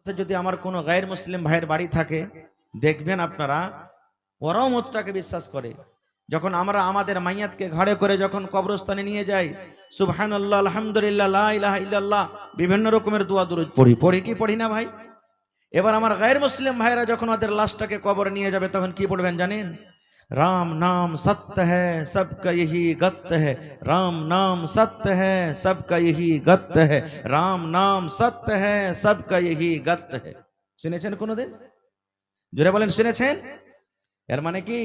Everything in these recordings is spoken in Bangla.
যদি আমার কোনো গায়ের মুসলিম ভাইয়ের বাড়ি থাকে, দেখবেন আপনারা ওরাও মতটাকে বিশ্বাস করে। যখন আমরা আমাদের মাইয়াতকে ঘাড়ে করে যখন কবরস্থানে নিয়ে যাই, সুবহানাল্লাহ, আলহামদুলিল্লাহ, লা ইলাহা ইল্লাল্লাহ, বিভিন্ন রকমের দোয়া দুরূদ পড়ি কি পড়ি না ভাই? এবার আমার গায়ের মুসলিম ভাইরা যখন ওদের লাশটাকে কবরে নিয়ে যাবে, তখন কি পড়বেন জানেন? राम नाम सत्य है सबका यही गत्य है, राम नाम सत्य है सबका यही गत्य है, राम नाम सत्य है सबका यही गत्य है। শুনেছেন কোনদিন? জোরে বলেন, শুনেছেন? এর মানে কি?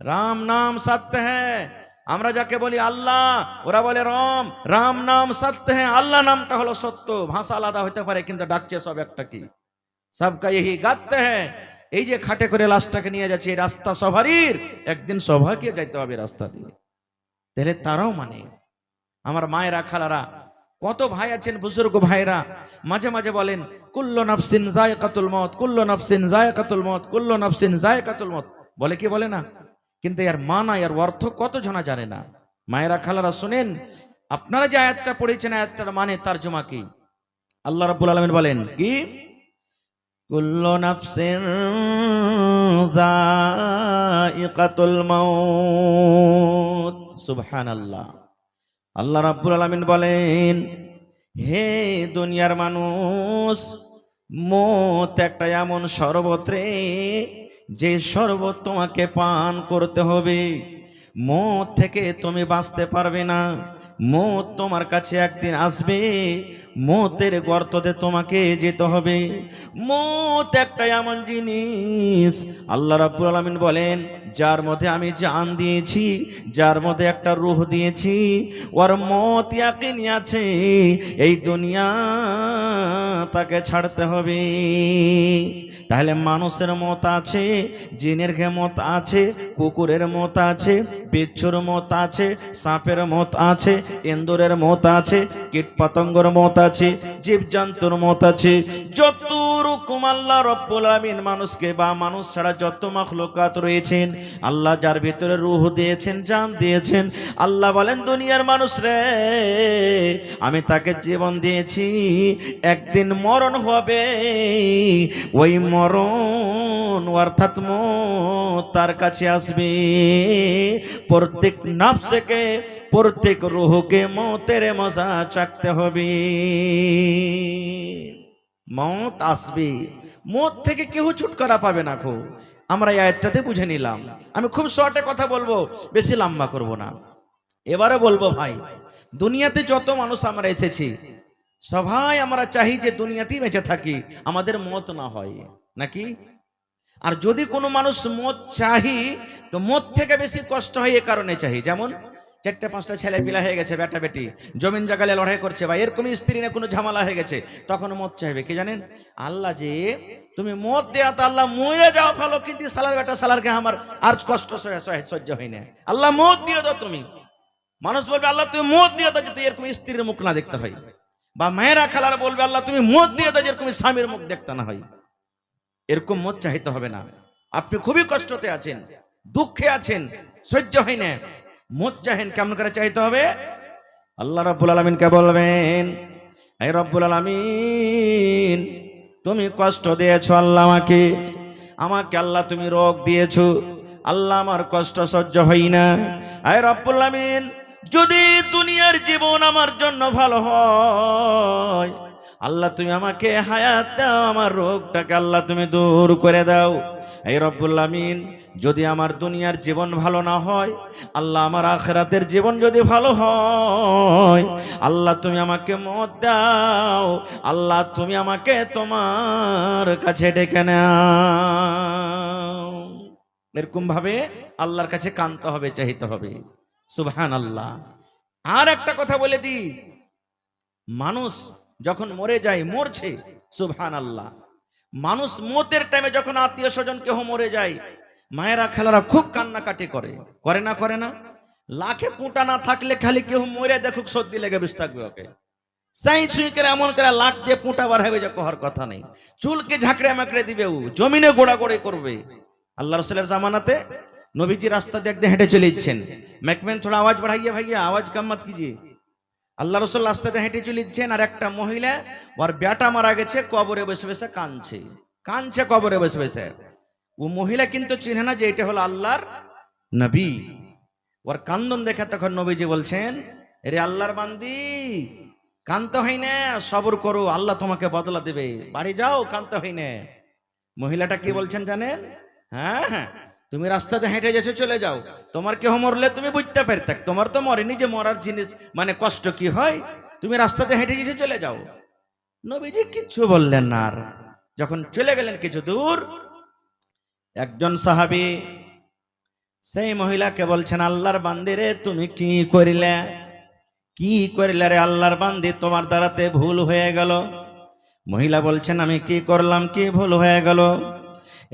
রাম নাম সত্য হ্যায়, আমরা যাকে বলি আল্লাহ, ওরা বলে রাম। রাম নাম সত্য হ্যায়, আল্লাহ নামটা হলো সত্য। ভাষা আলাদা হতে পারে, কিন্তু ডাকছে সব একটা কি? সবকা यही गत्य है। এই যে খাটে করে লাশটাকে নিয়ে যাচ্ছে, এই রাস্তা সবারই, একদিন সবাইকে যাইতে হবে রাস্তা দিয়ে। তাহলে তারাও মানে। আমার মায়েরা, খালারা, কত ভাই আছেন বুজুর্গ ভাইরা, মাঝে মাঝে বলেন কুল্লু নাফসিন যায়কাতুল মউত, কুল্লু নাফসিন যায়কাতুল মউত, কুল্লু নাফসিন যায়কাতুল মউত, বলে কি বলে না? কিন্তু এর মানা, এর অর্থ কত জনা জানে না। মায়েরা, খালারা, শুনেন, আপনারা যে আয়াতটা পড়েছেন, আয়াতটার মানে তরজমা কি? আল্লাহ রাব্বুল আলামিন বলেন কি? কুল্লু নাফসিন যায়কাতুল মউত। সুবহানাল্লাহ। আল্লাহ রাব্বুল আলামিন বলেন, হে দুনিয়ার মানুষ, মত একটা এমন শরবত রে, যে শরবত তোমাকে পান করতে হবে। মত থেকে তুমি বাঁচতে পারবে না। মত তোমার কাছে একদিন আসবে, মতের গর্ততে তোমাকে যেতে হবে। মত একটা এমন জিনিস, আল্লাহ রাব্বুল আলামিন বলেন, যার মধ্যে আমি জান দিয়েছি, যার মধ্যে একটা রূহ দিয়েছি, ওর মত ইয়াকিনি আছে, এই দুনিয়া তাকে ছাড়তে হবে। তাহলে মানুষের মত আছে, জিনের মত আছে, কুকুরের মত আছে, বিচ্ছুর মত আছে, সাপের মত আছে, ইন্দুরের মত আছে, কীটপতঙ্গর মত আছে, জীবজন্তুর মত আছে। যত রকম আল্লাহ রাব্বুল আলামিন মানুষকে বা মানুষ ছাড়া যত মাখলুকাত রয়েছেন, আল্লাহ যার ভিতরে রূহ দিয়েছেন, জান দিয়েছেন, আল্লাহ বলেন, দুনিয়ার মানুষ রে, আমি তাকে জীবন দিয়েছি, একদিন মরণ হবে। ওই মরণ অর্থাৎ মত তার কাছে আসবে। প্রত্যেক নফসকে, প্রত্যেক রূহকে মতের মজা চাকতে হবে। মত আসবে, মত থেকে কেউ ছুটকারা পাবে না। খুব আমরা এই আয়াতটাতে বুঝে নিলাম। আমি খুব শর্টে কথা বলবো, বেশি লম্বা করব না। এবারে বলবো ভাই, দুনিয়াতে যত মানুষ আমরা এসেছি, সবাই আমরা চাই যে দুনিয়াতেই বেঁচে থাকি, আমাদের মত না হয় নাকি? আর যদি কোনো মানুষ মত চাহি, তো মত থেকে বেশি কষ্ট হয় এ কারণে চাহি, যেমন 4-5টা ছেলে পিলা হয়ে গেছে, বেটা বেটি জমিন জায়গায় লড়াই করছে, বা এরকম স্ত্রী না কোনো ঝামেলা হয়ে গেছে, তখন মত চাইবে কি জানেন? আল্লাহ যে তুমি মত দেয়া, তো আল্লাহ মরে যাও ভালো, কিন্তু সালার বেটা সালারকে আমার আর কষ্ট সহ্য হয় না, আল্লাহ মত দিয়ে দাও তুমি। মানুষ বলবে, আল্লাহ তুমি মত দিয়ে দাও, যে তুই এরকম স্ত্রীর মুখ না দেখতে হয়। বা মায়েরা, খালারা বলবে, আল্লাহ তুমি মত দিয়ে দাও, যেরকম স্বামীর মুখ দেখতে না হয়। এরকম মত চাইতে হবে না। আপনি খুবই কষ্টতে আছেন, দুঃখে আছেন, সহ্য হয় না, মত চাহেন, কেমন করে চাইতে হবে? আল্লাহ রাব্বুল আলামিনকে বলবেন, হে রাব্বুল আলামিন, তুমি কষ্ট দিয়েছো আল্লাহ আমাকে আল্লাহ তুমি রোগ দিয়েছো, আল্লাহ আমার কষ্ট সহ্য হয় না। হে রাব্বুল আলামিন, যদি দুনিয়ার জীবন আমার জন্য ভালো হয়, আল্লাহ তুমি আমাকে হায়াত দাও, আমার রোগটাকে আল্লাহ তুমি দূর করে দাও। এই রব্বুল আলামিন, যদি আমার দুনিয়ার জীবন ভালো না হয়, আল্লাহ আমার আখিরাতের জীবন যদি ভালো হয়, আল্লাহ তুমি আমাকে মত দাও, আল্লাহ তুমি আমাকে তোমার কাছে ডেকে নাও। এরকম ভাবে আল্লাহর কাছে কাঁদতে হবে, চাইতে হবে। সুবহানাল্লাহ। আর একটা কথা বলে দিই, মানুষ যখন মরে যায়, মরছে, সুবহানাল্লাহ, মানুষ মতের টাইমে যখন আত্মীয় স্বজন কেউ মরে যায়, মায়েরা, খালারা খুব কান্নাকাটি করে, করে না? করে না? লাখে পুঁটা না থাকলে খালি কেউ মরে দেখুক, সর্দি লেগে বেশ থাকবে ওকে, চাই ছুঁই করে এমন করে লাখ দিয়ে পুঁটা বার হবে, যে কহার কথা নেই। চুলকে ঝাঁকড়ে মাকড়ে দিবে, ও জমিনে গোড়াগড়ি করবে। আল্লাহ রাসূলের জামানাতে নবীজি রাস্তা দিয়ে একদিন হেঁটে চলে যাচ্ছেন, मैकमैन थोड़ा आवाज बढ़ाइए भैया, आवाज कम मत कीजिए। আল্লাহ রসুল রাস্তাতে হেঁটে চলেছেন, আর একটা মহিলা ওর বেটা মারা গেছে কবরে বসে বসে কাঁদছে, কাঁদছে কবরে বসে বসে। ও মহিলা কিন্তু চিনে না যে এটা হলো আল্লাহর নবী। ওর কান্দন দেখে তখন নবীজি বলছেন, রে আল্লাহর বান্দি, কাঁদতে হয় না, সবর করো, আল্লাহ তোমাকে বদলা দেবে, বাড়ি যাও, কাঁদতে হয় না। মহিলাটা কি বলছেন জানেন? হ্যাঁ হ্যাঁ, তুমি রাস্তাতে হেঁটে যেছো, চলে যাও, তোমার কেহ মরলে তুমি বুঝতে পারতে, তোমার তো মরেনি যে মরার জিনিস মানে কষ্ট কি হয়, তুমি রাস্তাতে হেঁটে যেছো, চলে যাও। নবীজি কিচ্ছু বললেন না। আর যখন চলে গেলেন কিছু দূর, একজন সাহাবী সেই মহিলাকে বলছেন, আল্লাহর বান্দি রে, তুমি কি করিলে, কি করিলে রে আল্লাহর বান্দি, তোমার দ্বারাতে ভুল হয়ে গেল। মহিলা বলছেন, আমি কি করলাম, কি ভুল হয়ে গেল?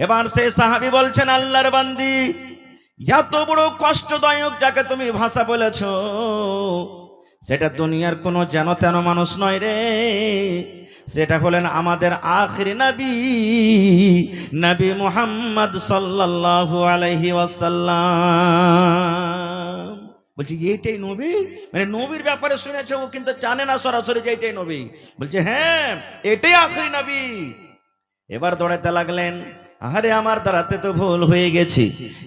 এবার সেই সাহাবী বলছেন, আল্লাহর বান্দি, এত বড় কষ্টদায়ক যাকে তুমি ভাষা বলেছো, সেটা দুনিয়ার কোনো যেন তেন মানুষ নয় রে, সেটা হলেন আমাদের আখিরি নবী, নবী মুহাম্মদ সাল্লাল্লাহু আলাইহি ওয়াসাল্লাম। বলছি এইটাই নবী? মানে নবীর ব্যাপারে শুনেছে, ও কিন্তু জানে না সরাসরি যে এইটাই নবী। বলছে হ্যাঁ, এটাই আখিরি নবী। এবার দৌড়াতে লাগলেন, আরে আমার দাঁড়াতে তো ভুল হয়ে গেছি।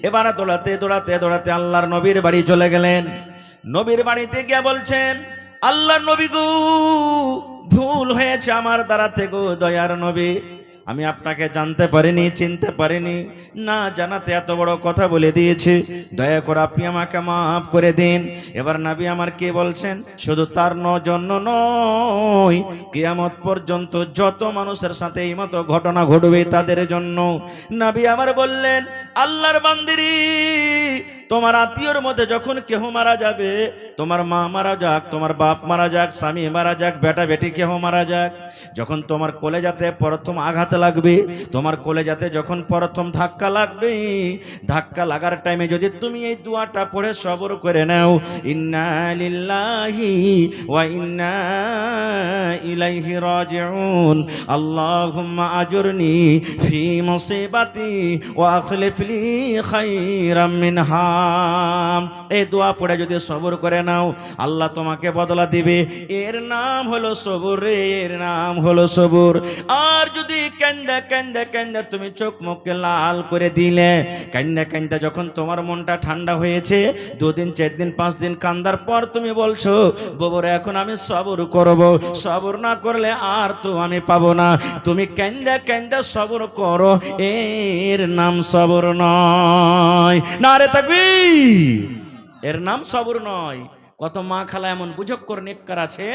এবার দৌড়াতে দৌড়াতে দৌড়াতে আল্লাহর নবীর বাড়ি চলে গেলেন। নবীর বাড়িতে গিয়ে বলছেন, আল্লাহর নবী গো, ভুল হয়েছে আমার দাঁড়াতে গো, দয়ার নবী, আমি আপনাকে জানতে পারিনি, চিনতে পারিনি, না জানাতে এত বড় কথা বলে দিয়েছি, দয়া করে আপনি আমাকে মাফ করে দিন। এবার নবী আমার কি বলছেন, শুধু তার জন্য নয়, কিয়ামত পর্যন্ত যত মানুষের সাথে এই মতো ঘটনা ঘটবে তাদের জন্য। নবী আমার বললেন, আল্লাহর বান্দিরি, তোমার আত্মীয়র মধ্যে যখন কেহ মারা যাবে, তোমার মা মারা যাক, তোমার বাপ মারা যাক, স্বামী মারা যাক, বেটা বেটি কেহ মারা যাক, যখন তোমার কলেজাতে প্রথম আঘাত লাগবে, তোমার কলেজাতে যখন প্রথম ধাক্কা লাগবে, ধাক্কা লাগার টাইমে যদি তুমি এই দোয়াটা পড়ে সবর করে নাও, ইন্না লিল্লাহি ওয়া ইন্না ইলাইহি রাজিউন, আল্লাহুম্মা আজুরনি ফি মুসিবাতি ওয়া আখলিফ লি খায়রাম মিনহা, এই দোয়া পড়ে যদি সবর করে নাও, আল্লাহ তোমাকে বদলা দিবে। এর নাম হলো সবর রে, এর নাম হলো সবর। আর যদি কান্দা কান্দা কান্দা তুমি চোখ মুখকে লাল করে দিলে, কান্দা কান্দা যখন তোমার মনটা ঠান্ডা হয়েছে, 2 দিন 4 দিন 5 দিন কান্দার পর তুমি বলছো, বাবরে এখন আমি সবর করব, সবর না করলে আর তো আমি পাবো না, তুমি কান্দা কান্দা সবর করো, এর নাম সবর নয়। নারে তাকবীর, এর নাম সবর নয়। কত মা খালা এমন বুঝক্কর নেককার আছে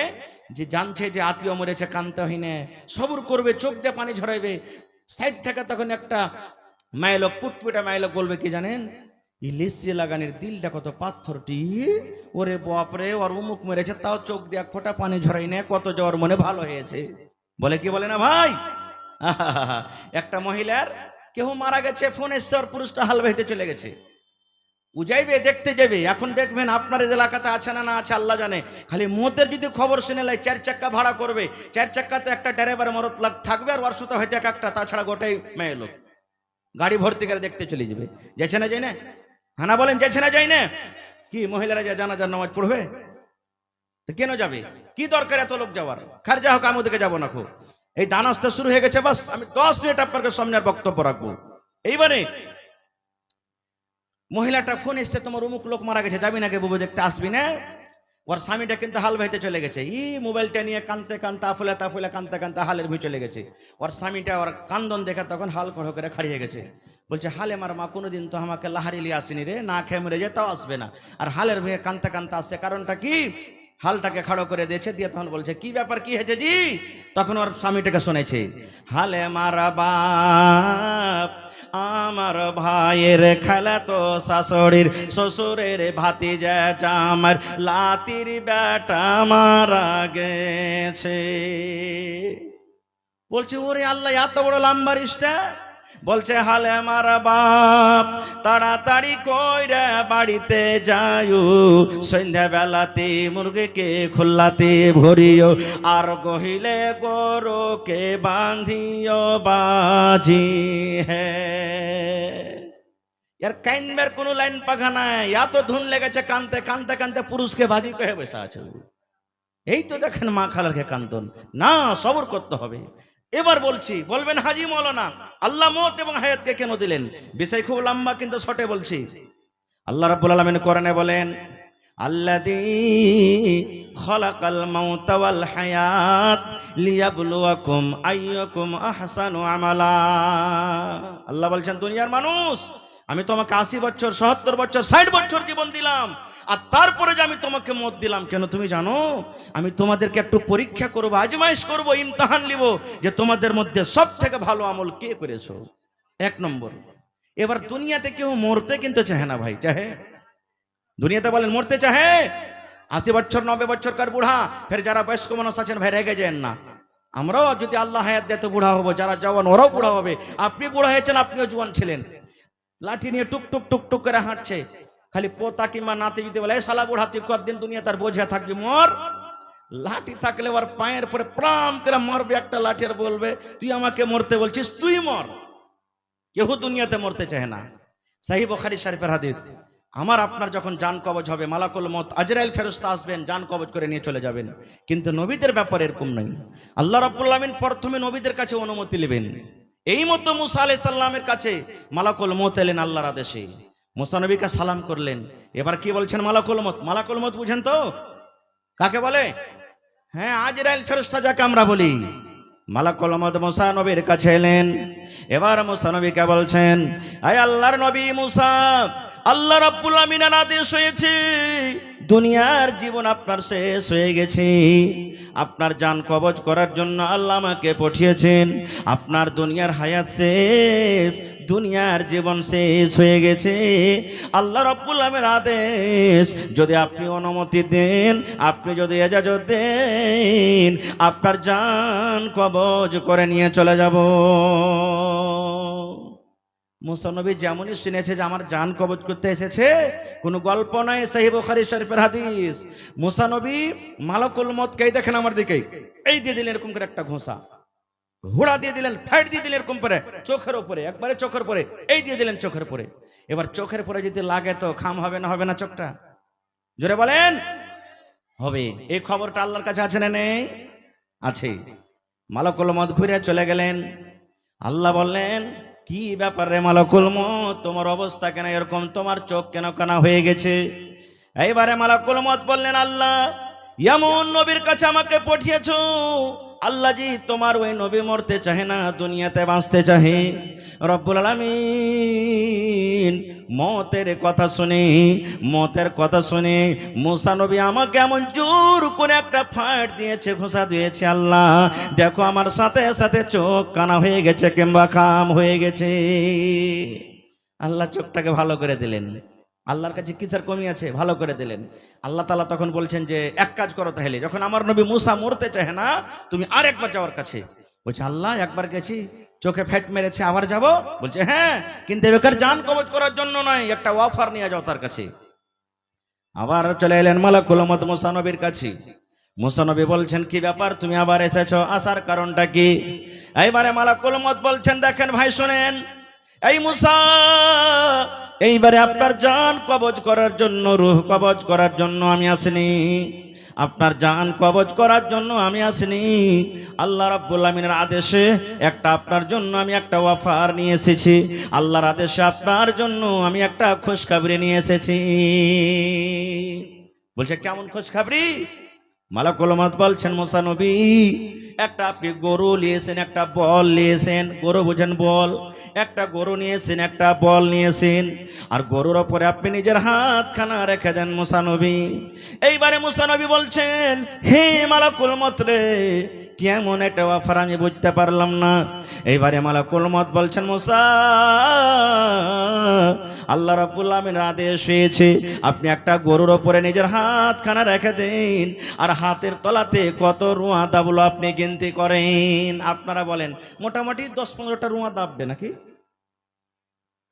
যে জানছে যে আত্মীয় মরেছে, কানতে হয় না, সবর করবে, চোখ দিয়ে পানি ঝরাইবে। সাইড থেকে তখন একটা মাইলোক, পুটপুটা মাইলোক বলবে কি জানেন, ইলিশি লাগানির দিলটা কত পাথরটি, ওরে বাপরে, ওর উমুক মেরেছে, তাও চোখ দিয়ে ফোঁটা পানি ঝরাই না, কত জ্বর মনে ভালো হয়েছে। বলে কি বলে না ভাই? একটা মহিলার কেউ মারা গেছে, ফোন এসছে, ওর পুরুষটা হাল বাহিতে চলে গেছে, যাইবে দেখতে যাবে। এখন দেখবেন আপনার এলাকাতে আছে না না আছে আল্লাহ জানে, খালি মদের যদি খবর শুনে লাই, 4 চাক্কা ভাড়া করবে, 4 চাক্কাতে একটা ড্রাইভার মরত থাকবে, আর ওর সুতো হয়তো একটা, তাছাড়া গোটাই মেয়ে লোক গাড়ি ভর্তি করে দেখতে চলে যাবে। যাচ্ছে না, যাই না? হানা বলেন, যাচ্ছে না, যাই না? কি মহিলারা যা জানাজার নামাজ পড়বে? তো কেন যাবে, কি দরকার এত লোক যাওয়ার? খারজা হোক, আমি ওদিকে যাবো না। খুব এই দান আসতে শুরু হয়ে গেছে, বাস আমি 10 মিনিট আপনাকে সামনে বক্তব্য রাখবো। এইবারে মহিলাটা ফোন এসছে, তোমার অমুক লোক মারা গেছে, যাবি নাকি বুবু দেখতে, আসবি না? ওর স্বামীটা কিন্তু হাল ভাইতে চলে গেছে, মোবাইলটা নিয়ে কানতে কানতে আফুলে তাফুলে কানতে কানতে হালের ভুঁই চলে গেছে। ওর স্বামীটা ওর কান্দন দেখে তখন হাল করে খাড়িয়ে গেছে। বলছে, হালে মার মা কোনোদিন তো আমাকে লাহারি লিয়ে আসেনি রে, না খেয়ে মরে যায়, তাও আসবে না, আর হালের ভুঁয়ে কানতে কানতে আসছে, কারণটা কি? হালটাকে খাড়ো করে দিয়েছে, দিয়ে তখন বলছে, কি ব্যাপার, কি হয়েছে জি? তখন ওর স্বামীটাকে শুনেছে, হালে মারা বাপ, আমার ভাইয়ের খেলা তো শাশুড়ির শ্বশুরের ভাতিজা জামার লাতির বেটা মারা গেছে। বলছে, ওরে আল্লাহ, এত বড় লাম্বারিসটা। বলছে, হালে মারা বাপ, তাড়াতাড়ি কইরা বাড়িতে যাইও, সন্ধ্যা বেলাতে মুরগিকে খোল্লাতে ভরিও, আর গহিলে গরুকে বাঁধিও বাজি হে। এর কাইনবার কোনো লাইন পাখা নাই, এত ধুন লেগেছে কানতে কানতে কানতে পুরুষকে বাজি কহে বসে আছে। এই তো দেখেন মা খালারকে কান্দন, না সবর করতে হবে। এবার বলছি, বলবেন হাজি মৌলানা আল্লাহ মওত এবং হায়াতকে কেন দিলেন? বিষয় খুব লম্বা, কিন্তু শর্টে বলছি। আল্লাহ রাব্বুল আলামিন কোরআনে বলেন, আল্লাযী খালাকাল মাউতা ওয়াল হায়াত লিয়াবলুয়াকুম আইয়ুকুম আহসানু আমালা। আল্লাহ বলছেন, দুনিয়ার মানুষ, আমি তোমাকে 80 বছর, 70 বছর, 60 বছর জীবন দিলাম, আর তারপরে যে আমি তোমাকে মত দিলাম কেন তুমি জানো? আমি তোমাদেরকে একটু পরীক্ষা করব, আজমাইশ করব, ইমতিহান নিব, যে তোমাদের মধ্যে সব থেকে ভালো আমল কে করেছো। 1 নম্বর। এবার দুনিয়াতে কেউ মরতে কিন্তু চাহে না ভাই, চাহে? দুনিয়াতে বলেন মরতে চাহে? 80 বছর 90 বছরকার বুড়া, ফের যারা বয়স্ক মানুষ আছেন ভাই রেগে যান না, আমরাও যদি আল্লাহ হায়াত দেয় তো বুড়া হবো, যারা জওয়ান ওরাও বুড়া হবে। আপনি বুড়া হয়েছেন, আপনিও জওয়ান ছিলেন, লাঠি নিয়ে টুক টুক টুক টুক করে হাঁটছে, খালি পোতা কিংবা নাতি যদি বলে এই শালা বুড়া তুই কতদিন দুনিয়া তার বোঝা থাকবি, মর। লাঠি থাকলে ওর পায়ের পরে প্রাম করে মারবে একটা লাঠি, আর বলবে তুই আমাকে মরতে বলছিস, তুই মর। কেউ দুনিয়াতে মরতে চায় না। সহিহ বুখারী শরীফের হাদিস, আমার আপনার যখন জান কবজ হবে, মালাকুল মউত আজরাইল ফেরেশতা আসবেন, জান কবজ করে নিয়ে চলে যাবেন। কিন্তু নবীদের ব্যাপারে এরকম নাই। আল্লাহ রাব্বুল আলামিন প্রথমে নবীদের কাছে অনুমতি নেবেন। এই মতো মুসা আলাইহিস সালামের কাছে মালাকুল মউত এলেন আল্লাহর আদেশে, মুসা নবীকে সালাম করলেন। এবার কি বলছেন? মালাকুল মউত। মালাকুল মউত বুঝেন তো কাকে বলে? হ্যাঁ, আজরাইল ফেরেশতা যাকে আমরা বলি। মালাকুল মউত মুসা নবীর কাছে এলেন। এবার মুসা নবীকে বলছেন, আয় আল্লাহর নবী মুসা, আল্লাহ রাব্বুল আমিনের আদেশ হয়েছে, দুনিয়ার জীবন আপনার শেষ হয়ে গেছে, আপনার জান কবজ করার জন্য আল্লাহ আমাকে পাঠিয়েছেন। আপনার দুনিয়ার হায়াত শেষ, দুনিয়ার জীবন শেষ হয়ে গেছে। আল্লাহ রাব্বুল আমিনের আদেশ, যদি আপনি অনুমতি দেন, আপনি যদি ইজাজত দেন, আপনার জান কবজ করে নিয়ে চলে যাব। মুসা নবী যেমনই শুনেছে যে আমার জান কবজ করতে এসেছে, কোনো গল্প নয়, সহিহ বুখারী শরীফের হাদিস। মুসা নবী মালাকুল মউতকে দেখেন আমার দিকে, এই দিয়ে দিলেন এরকম করে একটা ঘোষা, ঘোড়া দিয়ে দিলেন, ফাইট দিয়ে দিলেন এরকম করে চোখের উপরে, একবারে চোখের উপরে, এই দিয়ে দিলেন চোখের উপরে। এবার চোখের উপরে যদি লাগে তো খাম হবে না, হবে না চোখটা? জোরে বলেন হবে। এই খবরটা আল্লাহর কাছে আছে না নেই? আছে। মালাকুল মউত ঘুরে চলে গেলেন। আল্লাহ বললেন, কি ব্যাপার রে মালাকুল মউত, তোমার অবস্থা কেন এরকম, তোমার চোখ কেন কানা হয়ে গেছে? এইবারে মালাকুল মউত বললেন, আল্লাহ এমন নবীর কাছে আমাকে পাঠিয়েছো, আল্লাহ জি তোমার ওই নবী মরতে চাহে না, দুনিয়াতে বাঁচতে চাহে। রব্বুল আলামিন মতের কথা শুনে মুসা নবী আমাকে এমন জোর করে একটা ফাট দিয়েছে, ঘোষা দিয়েছে, আল্লাহ দেখো আমার সাথে সাথে চোখ কানা হয়ে গেছে কিংবা খাম হয়ে গেছে। আল্লাহ চোখটাকে ভালো করে দিলেন। আল্লাহর কাছে কিসের কমি আছে? ভালো করে দিলেন। আল্লাহ তাআলা তখন বলছেন যে এক কাজ করো, তাহলে যখন আমার নবী মুসা মরতে চায় না, তুমি আর একবার যাওয়ার কাছে। বলছে, আল্লাহ একবার গেছি, চোখে ফ্যাট মেরেছে, আবার যাব? বলছে হ্যাঁ, কিন্তু এবার জান কবজ করার জন্য নয়, একটা অফার নিয়ে যাও তার কাছে। আবার চলে এলেন মালাকুল মউত মুসা নবীর কাছে। মুসা নবী বলছেন, কি ব্যাপার তুমি আবার এসেছো, আসার কারণটা কি? এইবারে মালাকুল মউত বলছেন, দেখেন ভাই শুনেন, এই মুসা, এইবারে আপনার জান কবজ করার জন্য, রূহ কবজ করার জন্য আমি আসিনি, আপনার জান কবজ করার জন্য আমি আসিনি। আল্লাহ রাব্বুল আমিনের আদেশে একটা আপনার জন্য আমি একটা অফার নিয়ে এসেছি, আল্লাহর আদেশে আপনার জন্য আমি একটা খুশখবরি নিয়ে এসেছি। বলছে, কেমন খুশখবরি? মালাকুল মউত বলছেন, মুসা নবী একটা আপনি গরু নিয়েছেন, একটা বল নিয়েছেন, গরু বুঝেন বল, একটা গরু নিয়েছেন, একটা বল নিয়েছেন, আর গরুর ওপরে আপনি নিজের হাতখানা রেখে দেন মুসা নবী। এইবারে মুসা নবী বলছেন, হে মালাকুল মউত রে, কেমন একটা অফার আমি বুঝতে পারলাম না। এইবারে মালাকুল মউত বলছেন, মুসা আল্লাহ রাব্বুল আমিনের আদেশ হয়েছে, আপনি একটা গরুর ওপরে নিজের হাতখানা রেখে দিন, আর হাতের তলাতে কত রুয়া দাবলো আপনি গিনতি করেন। আপনারা বলেন মোটামুটি 10-15টা রুয়া দাববে নাকি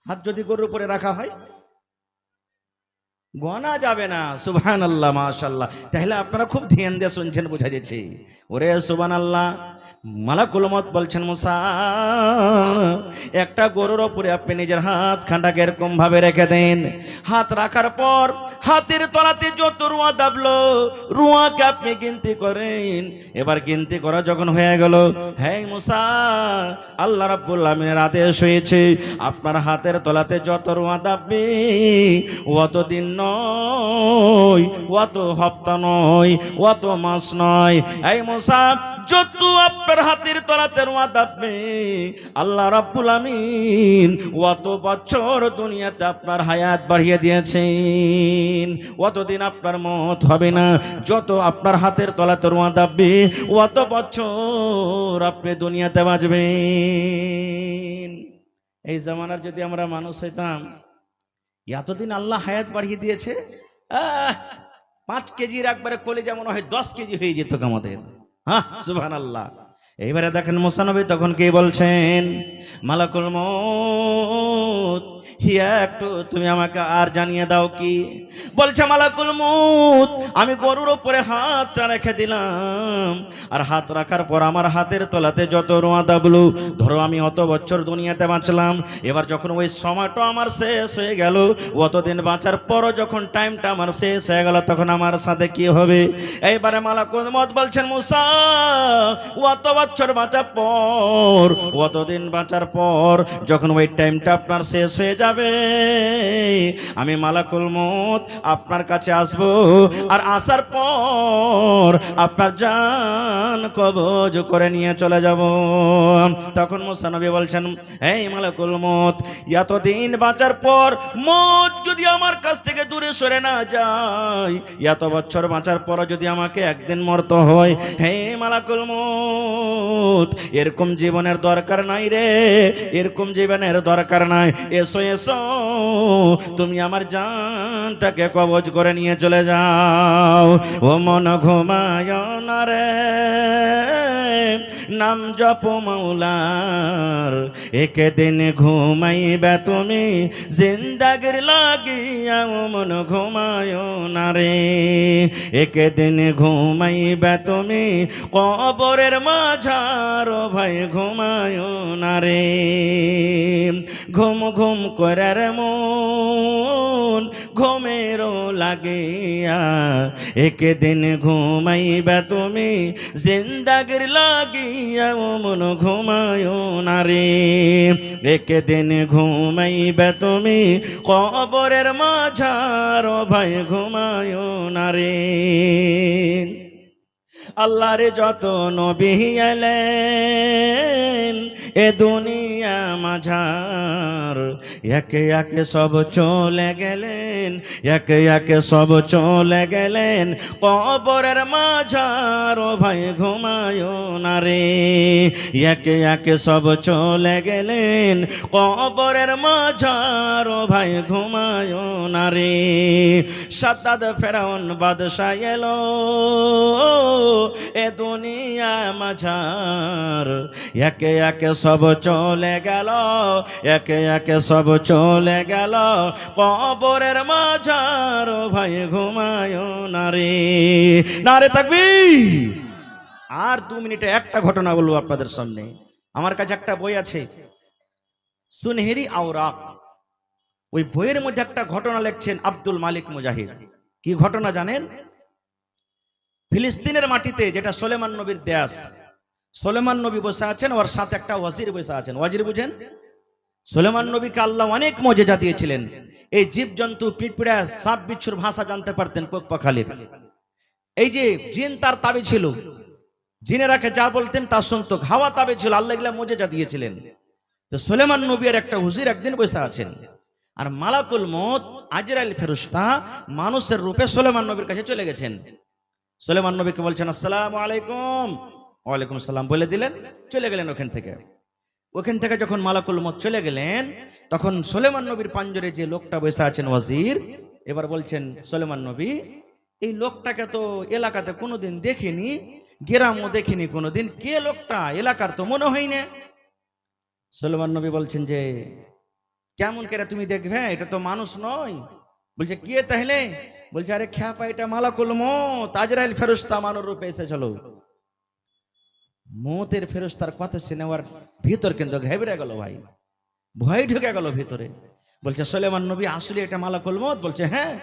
হাত যদি গরুর উপরে রাখা হয়? গোনা যাবে না। সুবহানাল্লাহ, মাশাআল্লাহ। তাহলে আপনারা খুব ধ্যান দিয়ে শুনছেন, বোঝা যাচ্ছে। ওরে সুবহানাল্লাহ, মালাকুল মউত বলছেন মুসা, একটা গরুর ওপরে আপনি নিজের হাত খানটাকে এরকম ভাবে রেখে দেন। হাত রাখার পর হাতের তলাতে যত রুয়া দাবলো রুয়াকে আপনি গিনতি করেন। এবার গিনতি করা যখন হয়ে গেল, হে মুসা, আল্লাহ রাব্বুল আমিনের আদেশ হয়েছে আপনার হাতের তলাতে যত রুয়া দাববে অত দিন নয়, অত হপ্তা নয়, অত মাস নয়। এই মুসা, যত আপনার হাতের তলাতে রুয়া দাববে আল্লাহ রাব্বুল আমিন অত বছর দুনিয়াতে আপনার হায়াত বাড়িয়ে দিয়েছেন, অতদিন আপনার মত হবে না। যত আপনার হাতের তলাতে রুয়া দাববে অত বছর আপনি দুনিয়াতে বাঁচবেন। এই জামানার যদি আমরা মানুষ হইতাম, এতদিন আল্লাহ হায়াত বাড়িয়ে দিয়েছে, 5 কেজির একবারে কলিজা মনে হয় 10 কেজি হয়ে যেত আমাদের। হ্যাঁ, সুবহানাল্লাহ। এইবারে দেখেন মুসা নবী তখন কি বলছেন, মালাকুল মউত, হিয়া একটু তুমি আমাকে আর জানিয়ে দাও কি বলছে। মালাকুল মউত, আমি গরুর উপরে হাতটা রেখে দিলাম, আর হাত রাখার পর আমার হাতের তলাতে যত রোয়া দাবলো, ধরো আমি অত বছর দুনিয়াতে বাঁচলাম, এবার যখন ওই সময়টা আমার শেষ হয়ে গেল, অতদিন বাঁচার পরও যখন টাইমটা আমার শেষ হয়ে গেল, তখন আমার সাথে কি হবে? এইবারে মালাকুল মউত বলছেন, মুসা, অত বছর বাঁচার পর, অতদিন বাঁচার পর যখন ওই টাইমটা আপনার শেষ হয়ে যাবে, আমি মালাকুল মউত আপনার কাছে আসব, আর আসার পর আপনার জান কবজ করে নিয়ে চলে যাব। তখন মুসা নবী বলছেন, এই মালাকুল মউত, এতদিন বাঁচার পর মউত যদি আমার কাছ থেকে দূরে সরে না যায়, এত বছর বাঁচার পর যদি আমাকে একদিন মরতে হয়, হে মালাকুল মউত, এরকম জীবনের দরকার নাই রে, এরকম জীবনের দরকার নাই। এসো এসো, তুমি আমার জানটাকে কবজ করে নিয়ে চলে যাও। ও মন ঘুমায় না রে, নাম জপ মাওলার, একে দিন ঘুমাইবে তুমি জিন্দাগির লাগিয়া। ও মন ঘুমায় না রে, একে দিন ঘুমাইবে তুমি কবরের মাঝার, ভাই ঘুমায় না রে। ঘুম ঘুম করে রে মন ঘুমেরও লাগিয়া, একে দিন ঘুমাইবে তুমি জিন্দাগির লাগিয়া। ও মন ঘুমায় না রে, একে দিন ঘুমাইবে তুমি কবরের মাঝার, ভাই ঘুমায় না রে। আল্লাহর যত নবী এলেন এ দুনিয়া মাঝার, একে একে সব চলে গেলেন, একে একে সব চলে গেলেন কবরের মাঝার, ভাই ঘুমায় না রে। একে একে সব চলে গেলেন কবরের মাঝার, ভাই ঘুমায় না রে। সাদ্দাদ ফেরাউন বাদশা এলো এ দুনিয়া মাঝার, একে একে সব চলে গেল, একে একে সব চলে গেল কবরের মাঝার, ভাই ঘুমায় না রে। নারে তাকবীর। আর 2 মিনিটে একটা ঘটনা বলবো আপনাদের সামনে। আমার কাছে একটা বই আছে, সুনহেরি আওরাক। ওই বইয়ের মধ্যে একটা ঘটনা লিখছেন আব্দুল মালিক মুজাহিদ। কি ঘটনা জানেন? ফিলিস্তিনের মাটিতে, যেটা সুলেমান নবীর দেশ, সুলেমান নবী বসে আছেন, ওর সাথে একটা ওয়াজির বসে আছেন। ওয়াজির বুঝেন? সুলেমান নবীকে আল্লাহ অনেক মজেজা দিয়েছিলেন। এই জীবজন্তু, পিঁপড়া, সাপ বিচ্ছুর ভাষা জানতে পারতেন, পোক পাখালির। এই যে জিন তার তাবে ছিল, জিনেরাকে যা বলতেন তা শুনতো, হাওয়া তাবে ছিল, আল্লাহ এগুলা মজেজা দিয়েছিলেন। তো সুলেমান নবী আর একটা হুজুর একদিন বসে আছেন, আর মালাকুল মউত আজরাইল ফেরেশতা মানুষের রূপে সুলেমান নবীর কাছে চলে গেছেন। সুলেমান নবীকে বলছেন, আসসালামু আলাইকুম। ওয়ালাইকুম আসসালাম বলে দিলেন, চলে গেলেন ওখান থেকে। ওখান থেকে যখন মালাকুল মউত চলে গেলেন, তখন সুলেমান নবীর পাঞ্জরে যে লোকটা বসে আছেন ওয়াজির, এবার বলছেন সুলেমান নবী, এই লোকটাকে তো এলাকাতে কোনোদিন দেখিনি, গ্রামও দেখিনি কোনোদিন, কে লোকটা? এলাকার তো মনে হয় না। সুলেমান নবী বলছেন যে, কেমন করে তুমি দেখবে, এটা তো মানুষ নয়। বলছে, কে তাহলে? বলছে, আরে খ্যাপা, এটা মালাকুল মউত আজরাইল ফেরেশতা মানব রূপে এসেছিল। মতের ফেরেশতার কথা শুনেওয়ার ভিতর কিন্তু ঘেবড়ে গেল ভাই, ভয় ঢুকে গেল ভিতরে। বলছে সুলাইমান নবী আসলে এটা মালাকুল মউত? বলছে হ্যাঁ।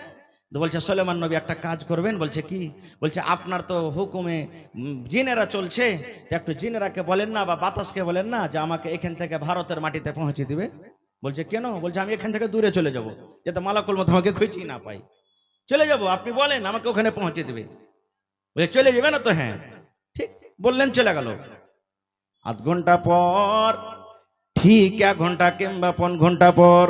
তো বলছে সুলাইমান নবী একটা কাজ করবেন। বলছে কি? বলছে আপনার তো হুকুমে জিনেরা চলছে, তো একটু জিনেরাকে বলেন না বা বাতাসকে বলেন না যে আমাকে এখান থেকে ভারতের মাটিতে পৌঁছে দিবে। বলছে কেন? বলছে আমি এখান থেকে দূরে চলে যাব, যাতে মালাকুল মউত আমাকে খুঁজেই না পাই। চলে যাব, আপনি বলেন আমাকে ওখানে পৌঁছে দিবে। বলছে চলে যাবে না? তো হ্যাঁ ঠিক বললেন, চলে গেল। আধ ঘন্টা পর, ঠিক 1 ঘন্টা কিংবা 1.5 ঘন্টা পর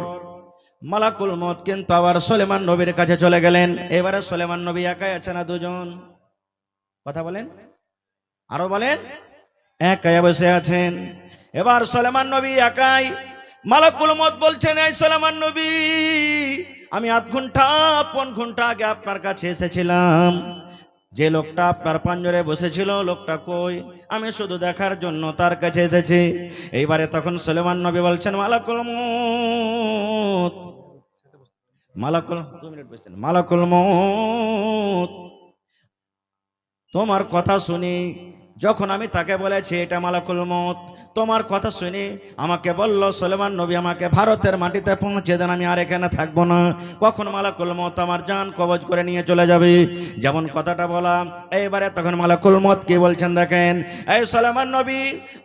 মালাকুল মউত কিন্তু আবার সুলাইমান নবীর কাছে চলে গেলেন। এবারে সুলাইমান নবী একাই আছে না দুজন? কথা বলেন, আরো বলেন। একাই বসে আছেন। এবার সুলাইমান নবী একাই। মালাকুল মউত বলছেন, এই সুলাইমান নবী, আমি 1/2 ঘন্টা 1 ঘন্টা আগে আপনার কাছে এসেছিলাম। যে লোকটা আপনার পাঞ্জরে বসেছিল, লোকটা কই? আমি শুধু দেখার জন্য তার কাছে এসেছি। এইবারে তখন সুলাইমান নবী বলছেন, মালাকুল মউত, মালাকুল মউত, তোমার কথা শুনি যখন আমি তাকে বলেছি এটা মালাকুল মউত, তোমার কথা শুনি আমাকে বলল সুলাইমান নবী আমাকে ভারতের মাটিতে পৌঁছে দেন, আমি আর এখানে থাকবো না। কখন মালাকুল মউত আমার জান কবজ করে নিয়ে চলে যাবে, যেমন কথাটা বলা। এইবারে তখন মালাকুল মউত কি বলছেন দেখেন, এই সুলাইমান নবী,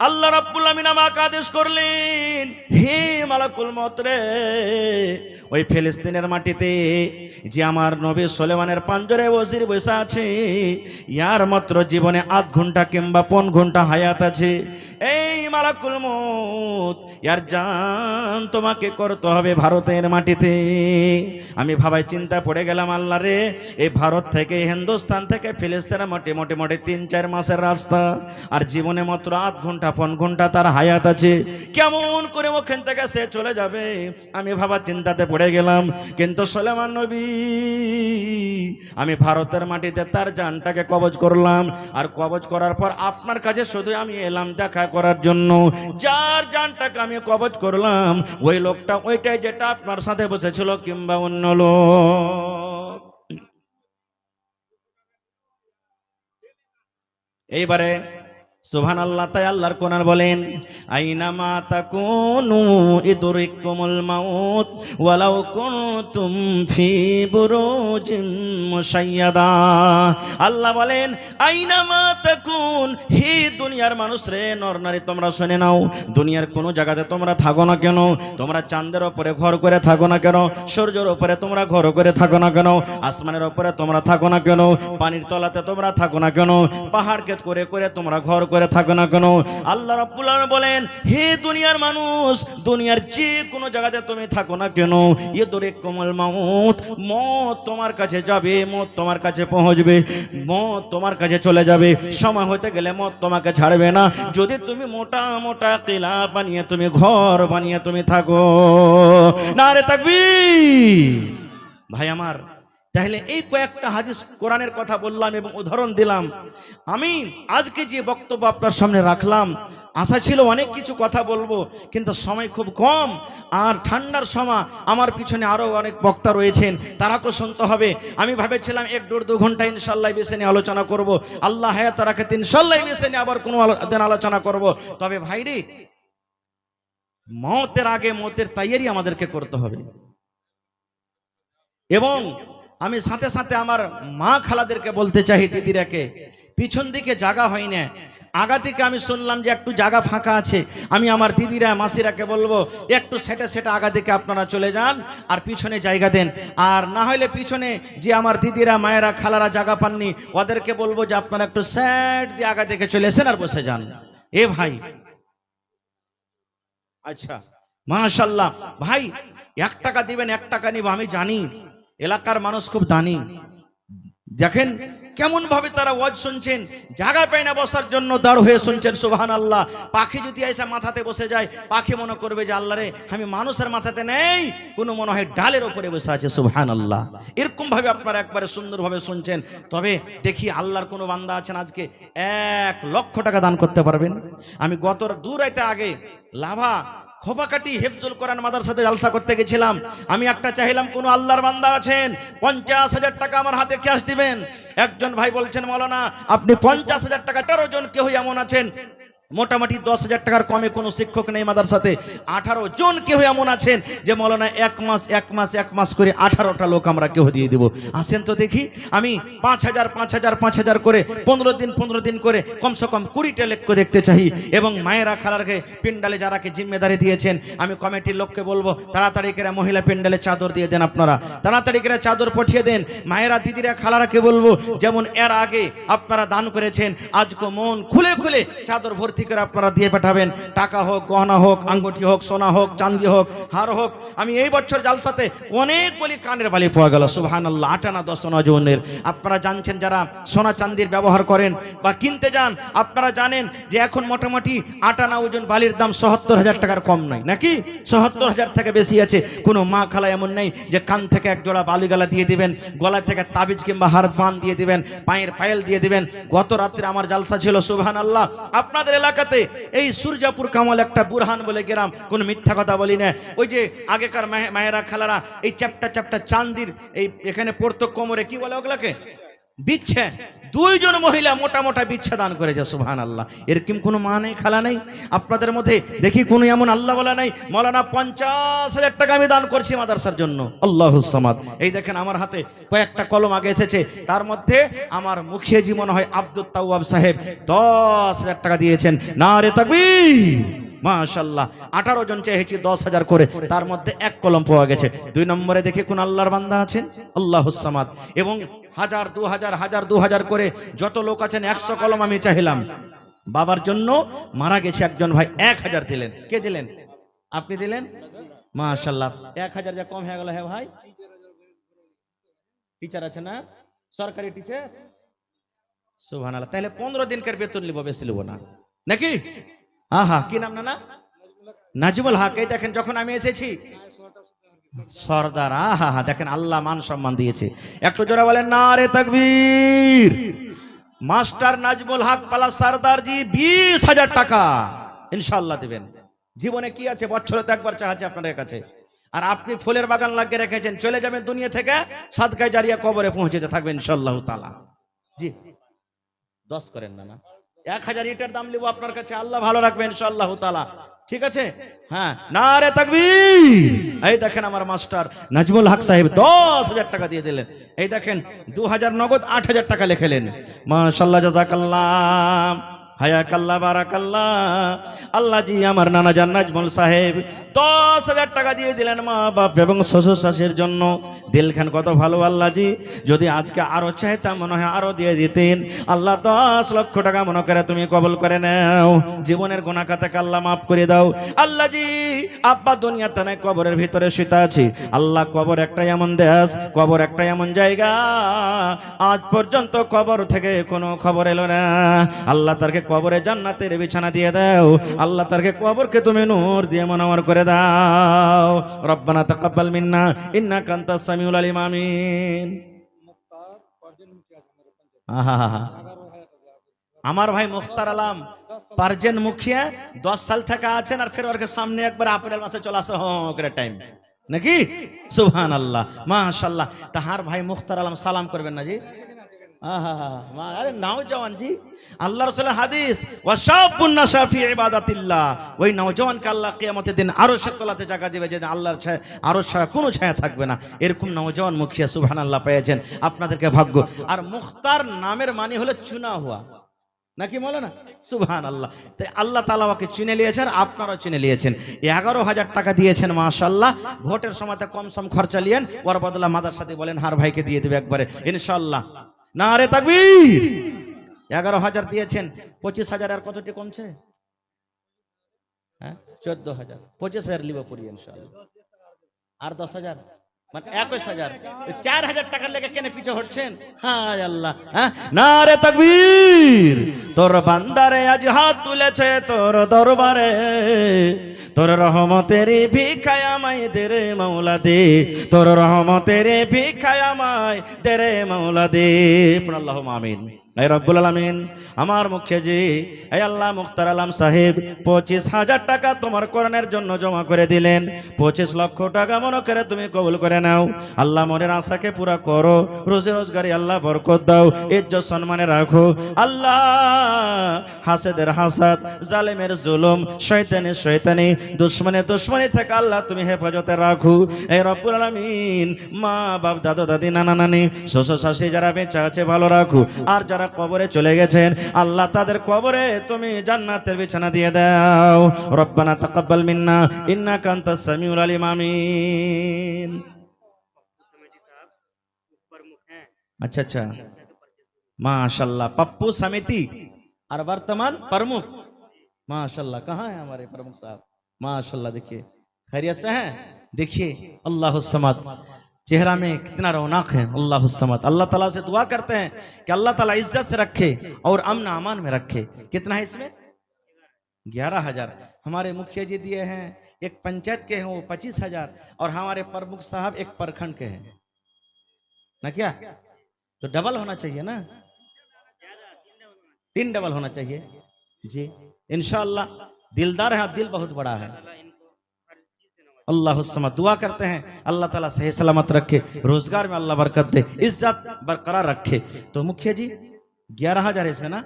আল্লাহ রাব্বুল আমিন আমাকে আদেশ করলেন, হে মালাকুল মউত রে, ওই ফিলিস্তিনের মাটিতে যে আমার নবী সুলাইমানের পাঞ্জরে ওজির বসে আছে, ইয়ার মাত্র জীবনে 1/2 ঘন্টা কিংবা 1.5 ঘন্টা হায়াত আছে। এই মালাকুল মউত, ইয়ার জান তোমাকে করতে হবে ভারতের মাটিতে। আমি ভাবাই চিন্তা পড়ে গেলাম, আল্লাহ রে, এই ভারত থেকে হিন্দুস্তান থেকে ফিলিস্তিনের মোটামুটি 3-4 মাসের রাস্তা, আর জীবনে মাত্র 1/2 ঘন্টা 1.5 ঘন্টা তার হায়াত আছে। কেমন করে ওখান থেকে সে চলে যাবে? আমি ভাবা চিন্তাতে পড়ে গেলাম। কিন্তু সুলাইমান নবী, আমি ভারতের মাটিতে তার জানটাকে কবজ করলাম, আর কবজ করার পর আপনার কাছে শুধু আমি এলাম দেখা করার জন্য। যার জানটাকে আমি কবজ করলাম ওই লোকটা ওইটাই যেটা আপনার সাথে বসেছিল কিংবা অন্য লোক। এইবারে সুবহানাল্লাহ, তাই আল্লাহর কোরআন বলেন, আইনামা তাকুনু ইদরিকুমুল মাউত ওয়ালাউ কুনতুম ফি বুরুজিম মুশাইয়াদা। আল্লাহ বলেন, আইনামা তাকুন, হে দুনিয়ার মানুষ রে, নর নারী তোমরা শুনে নাও, দুনিয়ার কোন জায়গাতে তোমরা থাকো না কেন, তোমরা চাঁদের উপরে ঘর করে থাকো না কেন, সূর্যের উপরে তোমরা ঘর করে থাকো না কেন, আসমানের উপরে তোমরা থাকো না কেন, পানির তলাতে তোমরা থাকো না কেন, পাহাড় কেট করে করে তোমরা ঘর করে থাকো না কেন, আল্লাহ রাব্বুল আলামিন বলেন, হে দুনিয়ার মানুষ, দুনিয়ার যে কোনো জায়গাতে তুমি থাকো না কেন, ইদরিকুমুল মাউত, মত তোমার কাছে যাবে, মত তোমার কাছে পৌঁছবে, মত তোমার কাছে চলে যাবে। সময় হতে গেলে মত তোমাকে ছাড়বে না, যদি তুমি মোটা মোটা কিলা বানিয়ে তুমি ঘর বানিয়ে তুমি থাকো। নারে তাকবীর। ভাই আমার, তাহলে এই কয়েকটা হাদিস কোরআনের কথা বললাম এবং উদাহরণ দিলাম। আমি আজকে যে বক্তব্য আপনার সামনে রাখলাম, আশা ছিল অনেক কিছু কথা বলবো, কিন্তু সময় খুব কম, আর ঠান্ডার সময় আমার পিছনে আরো অনেক বক্তা রয়েছেন, তারাকেও শুনতে হবে। আমি ভেবেছিলাম 1-1.5-2 ঘন্টা ইনশাল্লাহ বিষয় নিয়ে আলোচনা করব। আল্লাহ হায়াত রাখে ইনশাল্লাহ বিষয় নিয়ে আবার কোনো দিন আলোচনা করব। তবে ভাইরে, মওতের আগে মওতের তৈয়ারি আমাদেরকে করতে হবে। এবং আমি সাথে সাথে আমার মা খালাদেরকে বলতে চাই, দিদিরাকে, পিছন দিকে জায়গা হয় না, আগা থেকে আমি শুনলাম যে একটু জায়গা ফাঁকা আছে, আমি আমার দিদিরা মাসিরাকে বলবো একটু সেটা সেটা আগা থেকে আপনারা চলে যান আর পিছনে জায়গা দেন। আর না হলে পিছনে যে আমার দিদিরা মায়েরা খালারা জায়গা পাননি, ওদেরকে বলবো যে আপনারা একটু সাইড দিয়ে আগা থেকে চলে এসেন আর বসে যান। এ ভাই, আচ্ছা মাশাআল্লাহ ভাই, 1 টাকা দিবেন, 1 টাকা নিব, আমি জানি এলাকার মানুষ খুব দানি। দেখেন কেমন ভাবে তারা ওয়াজ শুনছেন, জায়গা পায় না বসার জন্য দাঁড় হয়ে শুনছেন। সুবহানাল্লাহ। পাখি যদি এসে মাথাতে বসে যায়, পাখি মনে করবে যে আল্লাহ রে, আমি মানুষের মাথাতে নেই, কোনো মনে হয় ডালের উপরে বসে আছে। সুবহানাল্লাহ। এরকম ভাবে আপনারা একবারে সুন্দরভাবে শুনছেন। তবে দেখি আল্লাহর কোনো বান্দা আছেন আজকে 1 লক্ষ টাকা দান করতে পারবেন? আমি গত 2 রাতে আগে লাভা খোপাকাটি হেফজুল কোরআন মাদ্রাসাতে জালসা করতে গেছিলাম। আমি একটা চাইলাম, কোন আল্লাহর বান্দা আছেন 50,000 টাকা আমার হাতে ক্যাশ দিবেন। একজন ভাই বলছেন, মাওলানা আপনি 50,000 টাকা, 13 জন কেউ এমন আছেন মোটামুটি 10,000 টাকার কমে কোনো শিক্ষক নেই মাদ্রাসাতে। 18 জন কেউ এমন আছেন যে মৌলানা এক মাস করে 18টা লোক আমরা কেউ দিয়ে দেব। আসেন তো দেখি, আমি 5,000 করে 15 দিন করে কমসে কম 20টা লেখকে দেখতে চাই। এবং মায়েরা খালারকে পেন্ডালে যারাকে জিম্মেদারি দিয়েছেন, আমি কমিটির লোককে বলবো তাড়াতাড়ি করে মহিলা পেন্ডালে চাদর দিয়ে দেন, আপনারা তাড়াতাড়ি করে চাদর পাঠিয়ে দেন। মায়েরা দিদিরা খালারাকে বলবো যেমন এর আগে আপনারা দান করেছেন, আজকে মন খুলে খুলে চাদর ভর্তি করে আপনারা দিয়ে পাঠাবেন। টাকা হোক, গহনা হোক, আঙ্গুটি হোক, সোনা হোক, চাঁদি হোক, হার হোক। আমি এই বছর জালসাতে অনেকগুলি কানের বালি পাওয়া গেল, সুবহানাল্লাহ। 8 আনা 10 আনা ওজনের। আপনারা জানছেন যারা সোনা চাঁদির ব্যবহার করেন বা কিনতে যান, আপনারা জানেন যে এখন মোটামুটি 8 আনা ওজন বালির দাম ৭০,০০০ টাকার কম নয়, নাকি ৭০,০০০ থেকে বেশি আছে। কোনো মা খালা এমন নেই যে কান থেকে এক জোড়া বালিগালা দিয়ে দিবেন, গলা থেকে তাবিজ কিংবা হার পান দিয়ে দিবেন, পায়ের পায়েল দিয়ে দিবেন। গত রাত্রে আমার জালসা ছিল, সুবহানাল্লাহ। আপনাদের এলাকাতে এই সূর্যাপুর কামাল একটা বুরহান বলে গ্রাম, কোনো মিথ্যা কথা বলি না। ওই যে আগেকার মায়েরা খালারা এই চ্যাপটা চান্দির এই এখানে পড়তো কোমরে, কি বলে ওগুলাকে, বিচ্ছে। 2 জন মহিলা মোটা বিচ্ছা দান করেছে, সুবহানাল্লাহ। এরকম কোনো মা নেই, খালা নেই আপনাদের মধ্যে? দেখি কোনো এমন আল্লাহ বলা নাই মৌলানা 50,000 টাকা আমি দান করছি মাদ্রাসার জন্য, আল্লাহুস সামাদ। এই দেখেন আমার হাতে কয়েকটা কলম আগে এসেছে, তার মধ্যে আমার মুখিয়াজি মনে হয় আব্দুল তাওয়াব সাহেব 10,000 টাকা দিয়েছেন। নারে তাকবীর, মাশাআল্লাহ। 18 জন চেয়েছি 10,000 করে, তার মধ্যে এক কলম পাওয়া গেছে। 2 নম্বরে দেখে কোন আল্লাহর বান্দা আছেন, আল্লাহুস সামাদ। এবং 1000, 2000 করে যত লোক আছেন 100 কলম আমি চাইলাম। বাবার জন্য মারা গেছে একজন ভাই 1000 দিলেন। কে দিলেন? আপনি দিলেন, মাশাআল্লাহ। 1000 যা কম হয়ে গেল। হ্যাঁ ভাই, টিচার আছে না, সরকারি টিচার, সুবহানাল্লাহ। তাহলে 15 দিনকার বেতন নিব, বেশি নিব না, নাকি? আহা, কি নাম না, নাজমুল হক। এই দেখেন যখন আমি এসেছি সরদার, আহা হা, দেখেন আল্লাহ মান সম্মান দিয়েছে। একটু জোরে বলেন নারে তাকবীর। মাস্টার নাজমুল হক পালা সরদারজি 20,000 টাকা ইনশাআল্লাহ দিবেন। জীবনে কি আছে, বছরে তো একবার চাহাচ্ছে আপনাদের কাছে। আর আপনি ফুলের বাগান লাগিয়ে রেখেছেন, চলে যাবেন দুনিয়া থেকে, সাদকায়ে জারিয়া কবরে পৌঁছতে থাকবেন ইনশাআল্লাহ তাআলা। জি 10 করেন না, 1000 ইটের দাম নিব আপনার কাছে, আল্লাহ ভালো রাখবেন ইনশাআল্লাহ তাআলা, ঠিক আছে? হ্যাঁ, নারে তাকবীর। এই দেখেন আমার মাস্টার নাজমুল হক সাহেব 10,000 টাকা দিয়ে দিলেন। এই দেখেন 2000 নগদ, 8,000 টাকা লিখলেন। মাশাআল্লাহ, জাযাকাল্লাহ, হায়াকাল্লাহ, বারাকাল্লাহ। আল্লাহ জি আমার নানা জান নাজমুল সাহেব 10,000 টাকা দিয়ে দিলেন মা বাপ এবং শ্বশুর শাশুড়ির জন্য। দিলখান কত ভালো আল্লাহ জি, যদি আজকে আরো চাইতাম মনে হয় আরো দিয়ে দিতেন। আল্লাহ 10 লক্ষ টাকা মনে করে তুমি কবুল করে নাও, জীবনের গুনাহ খাতাকে আল্লাহ মাফ করে দাও। আল্লাহ জি আব্বা দুনিয়াতে নাই, কবরের ভিতরে শুতে আছি। আল্লাহ কবর একটা এমন দেশ, কবর একটা এমন জায়গা, আজ পর্যন্ত কবর থেকে কোনো খবর এলো না। আল্লাহ তারকে কবরে জান্নাতের বিছানা দিয়ে দাও। আল্লাহ তারকে কবরকে তুমি নূর দিয়ে মুনাওয়ার করে দাও। রব্বানা তাকাব্বাল মিন্না ইন্নাকা আনতাস সামিউল আলিম, আমিন। আমার ভাই মুখতার আলম পারজেন মুখিয়া 10 সাল থেকে আছেন, আর ফের ওর সামনে একবার এপ্রিল মাসে চলে আসে করে টাইম, নাকি? সুবহানাল্লাহ, মাশাআল্লাহ। তাহার ভাই মুখতার আলম সালাম করবেন না জি? আরে নওজওয়ান জি, আল্লাহ রাসূলের হাদিস, ওয়াশাবুন নাশা ফি ইবাদাতিল্লাহ, ওই নওজওয়ানকে আল্লাহ কিয়ামতের দিন আরশের তলাতে জায়গা দিবে, যেদিন আল্লাহর ছায়া, আরশ ছাড়া কোনো ছায়া থাকবে না। এরকম নওজওয়ান মুখিয়া সুবহানাল্লাহ পেয়েছেন, আপনাদেরকে ভাগ্য। আর মুখতার নামের মানে হলো চুনা হওয়া, নাকি বলে না? সুবহানাল্লাহ। তাই আল্লাহ তাআলা ওকে চিনে নিয়েছেন, আপনারাও চিনে নিয়েছেন। 11,000 টাকা দিয়েছেন, মাশাআল্লাহ। ভোটের সময়তে কম সম খরচা নিয়েন, ওর বদলা মাদ্রাসাতে বলেন হার ভাইকে দিয়ে দেবে একবারে ইনশাআল্লাহ। নারে তাকবীর। 11,000 দিয়েছেন, 25,000 আর কতটি কমছে? হ্যাঁ 14,000, 25,000 লিব পড়ি ইনশাআল্লাহ। আর 10,000 মানে 21,000। 4,000 টাকার লেগে কেন পিছে হচ্ছেন? হায় আল্লাহ। হ্যাঁ, নারে তাকবীর। তোর বান্দারে আজ হাত তুলেছে তোর দরবারে, তোর রহমতের ভিখায় আমায় দে রে মাওলা দে, তোর রহমতের ভিখায় আমায় দে রে মাওলা দে। আল্লাহুম্মা আমিন। এই রব্বুল আলামিন আমার মুখে জি এই আল্লাহ মুখতার আলম সাহেব 25,000 টাকা তোমার কোরআনের জন্য জমা করে দিলেন। 25 লক্ষ টাকা মনে করে তুমি কবুল করে নাও। আল্লাহ মনের আশাকে পুরা করো, রোজি রোজগারি আল্লাহ বরকত দাও, ইজ্জত সম্মানে রাখো আল্লাহ। হাসেদের হাসাদ, জালেমের জুলুম, শয়তানের শয়তানি, দুশমনের দুশমনি থেকে আল্লাহ তুমি হেফাজতে রাখো। এই রব্বুল আলামিন মা বাপ দাদু দাদি নানা নানি শ্বশুর শাশুড়ি যারা বেঁচে আছে ভালো রাখো, আর যারা কবরে চলে গেছেন আল্লাহ তাদের কবরে তুমি জান্নাতের বিছানা দিয়ে দাও। রব্বানা তাকাব্বাল মিন্না ইন্নাকা আনতাস সামিউল আলিম। আমিন। अच्छा अच्छा माशाल्लाह पप्पू समिति और वर्तमान प्रमुख माशाल्लाह। कहाँ है हमारे प्रमुख साहब? माशाल्लाह देखिए खैरियत से हैं। देखिए अल्लाह समद चेहरा में कितना रौनक है। अल्लाह समद। अल्लाह ताला से दुआ करते हैं कि अल्लाह ताला इज्जत से रखे और अमन अमान में रखे। कितना है इसमें? 11,000 हमारे मुखिया जी दिए हैं। एक पंचायत के हैं वो 25,000 और हमारे प्रमुख साहब एक प्रखंड के हैं ना। क्या तो डबल होना चाहिए ना, 3 डबल होना चाहिए जी इंशाअल्लाह। दिलदार है, दिल बहुत बड़ा है। अल्लाह समद। दुआ करते हैं अल्लाह ताला सही सलामत रखे, रोजगार में अल्लाह बरकत दे, इज्जत बरकरार रखे। तो मुखिया जी 11,000 है इसमें ना,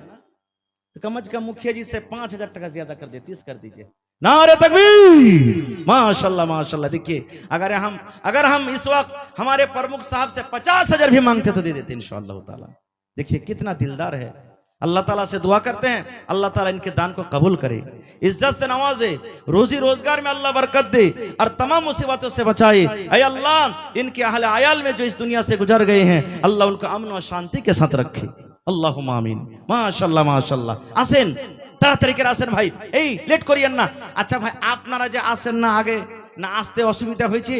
तो कम से कम मुखिया जी से 5,000 टका ज्यादा कर दे, 30 कर दीजिए। नारे तकबीर माशाल्लाह माशाल्लाह। देखिए अगर हम इस वक्त हमारे प्रमुख साहब से 50,000 भी मांगते तो दे देते इंशाअल्लाह ताला। देखिए कितना दिलदार है। अल्लाह ताला से दुआ करते हैं अल्लाह ताला इनके दान को कबूल करे, इज्जत से नवाजे, रोजी रोजगार में अल्लाह बरकत दे और तमाम मुसीबतों से बचाए। ऐ अल्लाह इनके अहले आयाल में जो इस दुनिया से गुजर गए हैं अल्लाह उनको अमन और शांति के साथ रखे। अल्लाहुम्मा आमीन। माशाल्लाह माशाल्लाह। আসেন তাড়াতাড়ি করে আসেন ভাই, এই লেট করিয়েন না। আচ্ছা ভাই আপনারা যে আসেন না আগে না আসতে অসুবিধা হয়েছে,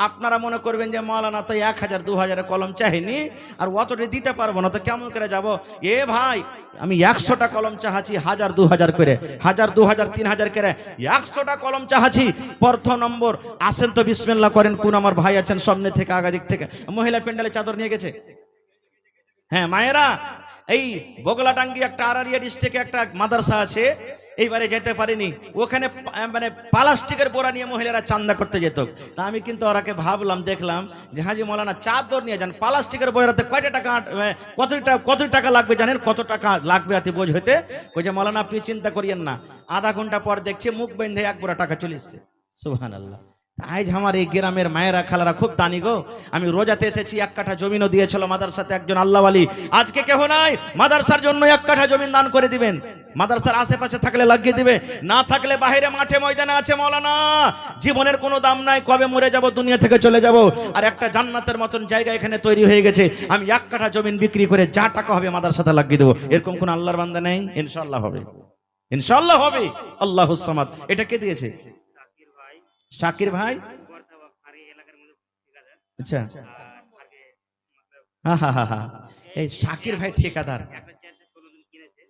আপনারা মনে করবেন যে মাওলানা তো 1,000 2,000 কলম চাইনি আর অতটা দিতে পারবো না, তো কেমন করে যাব? এ ভাই আমি 100টা কলম চাহাছি 1,000 2,000 করে, 1,000 2,000 3,000 করে 100টা কলম চাহাছি। প্রথম নম্বর আসেন তো বিসমিল্লাহ করেন। কোন আমার ভাই আছেন সামনে থেকে আগা দিক থেকে? মহিলা প্যান্ডেলে চাদর নিয়ে গেছে? হ্যাঁ মায়েরা, এই বগলাটাঙ্গি একটা আরারিয়া ডিস্ট্রিক্টে একটা মাদ্রাসা আছে, এইবারে যেতে পারিনি। ওখানে মানে প্লাস্টিকের বোরা নিয়ে মহিলারা চান্দা করতে যেত। তা আমি কিন্তু ওরাকে ভাবলাম, দেখলাম যে হাজি মৌলানা চাদর নিয়ে যান, প্লাস্টিকের বোরাতে কয়টা টাকা কত টাকা লাগবে জানেন? কত টাকা লাগবে আতি বোঝ হইতে? ওই যে মৌলানা আপনি চিন্তা করিয়েন না, আধা ঘন্টা পর দেখছি মুখ বেঁধে 1 বোরা টাকা চলে এসছে। সুবহানাল্লাহ। আজ আমার এই গ্রামের মায়েরা খালারা খুব দানি গো। আমি রোজাতে এসেছি, 1 কাঠা জমিনও দিয়েছিল মাদ্রাসাতে একজন আল্লাহওয়ালি। আজকে কেহ নাই, মাদ্রাসার জন্য 1 কাঠা জমিন দান করে দিবেন। মাদ্রাসার আশেপাশে থাকলে লাগিয়ে দিবে, না থাকলে বাইরে মাঠে ময়দানে আছে। মাওলানা জীবনের কোনো দাম নাই, কবে মরে যাব, দুনিয়া থেকে চলে যাব, আর একটা জান্নাতের মতন জায়গা এখানে তৈরি হয়ে গেছে। আমি 1 কাঠা জমিন বিক্রি করে যা টাকা হবে মাদ্রাসাতে লাগিয়ে দেবো। এরকম কোন আল্লাহর বান্দা নেই? ইনশাআল্লাহ হবে, ইনশাআল্লাহ হবে। আল্লাহুস সামাদ। এটা কে দিয়েছে? শাকির ভাই। আচ্ছা হ্যাঁ হ্যাঁ হ্যাঁ হ্যাঁ, এই শাকির ভাই ঠিকাদার।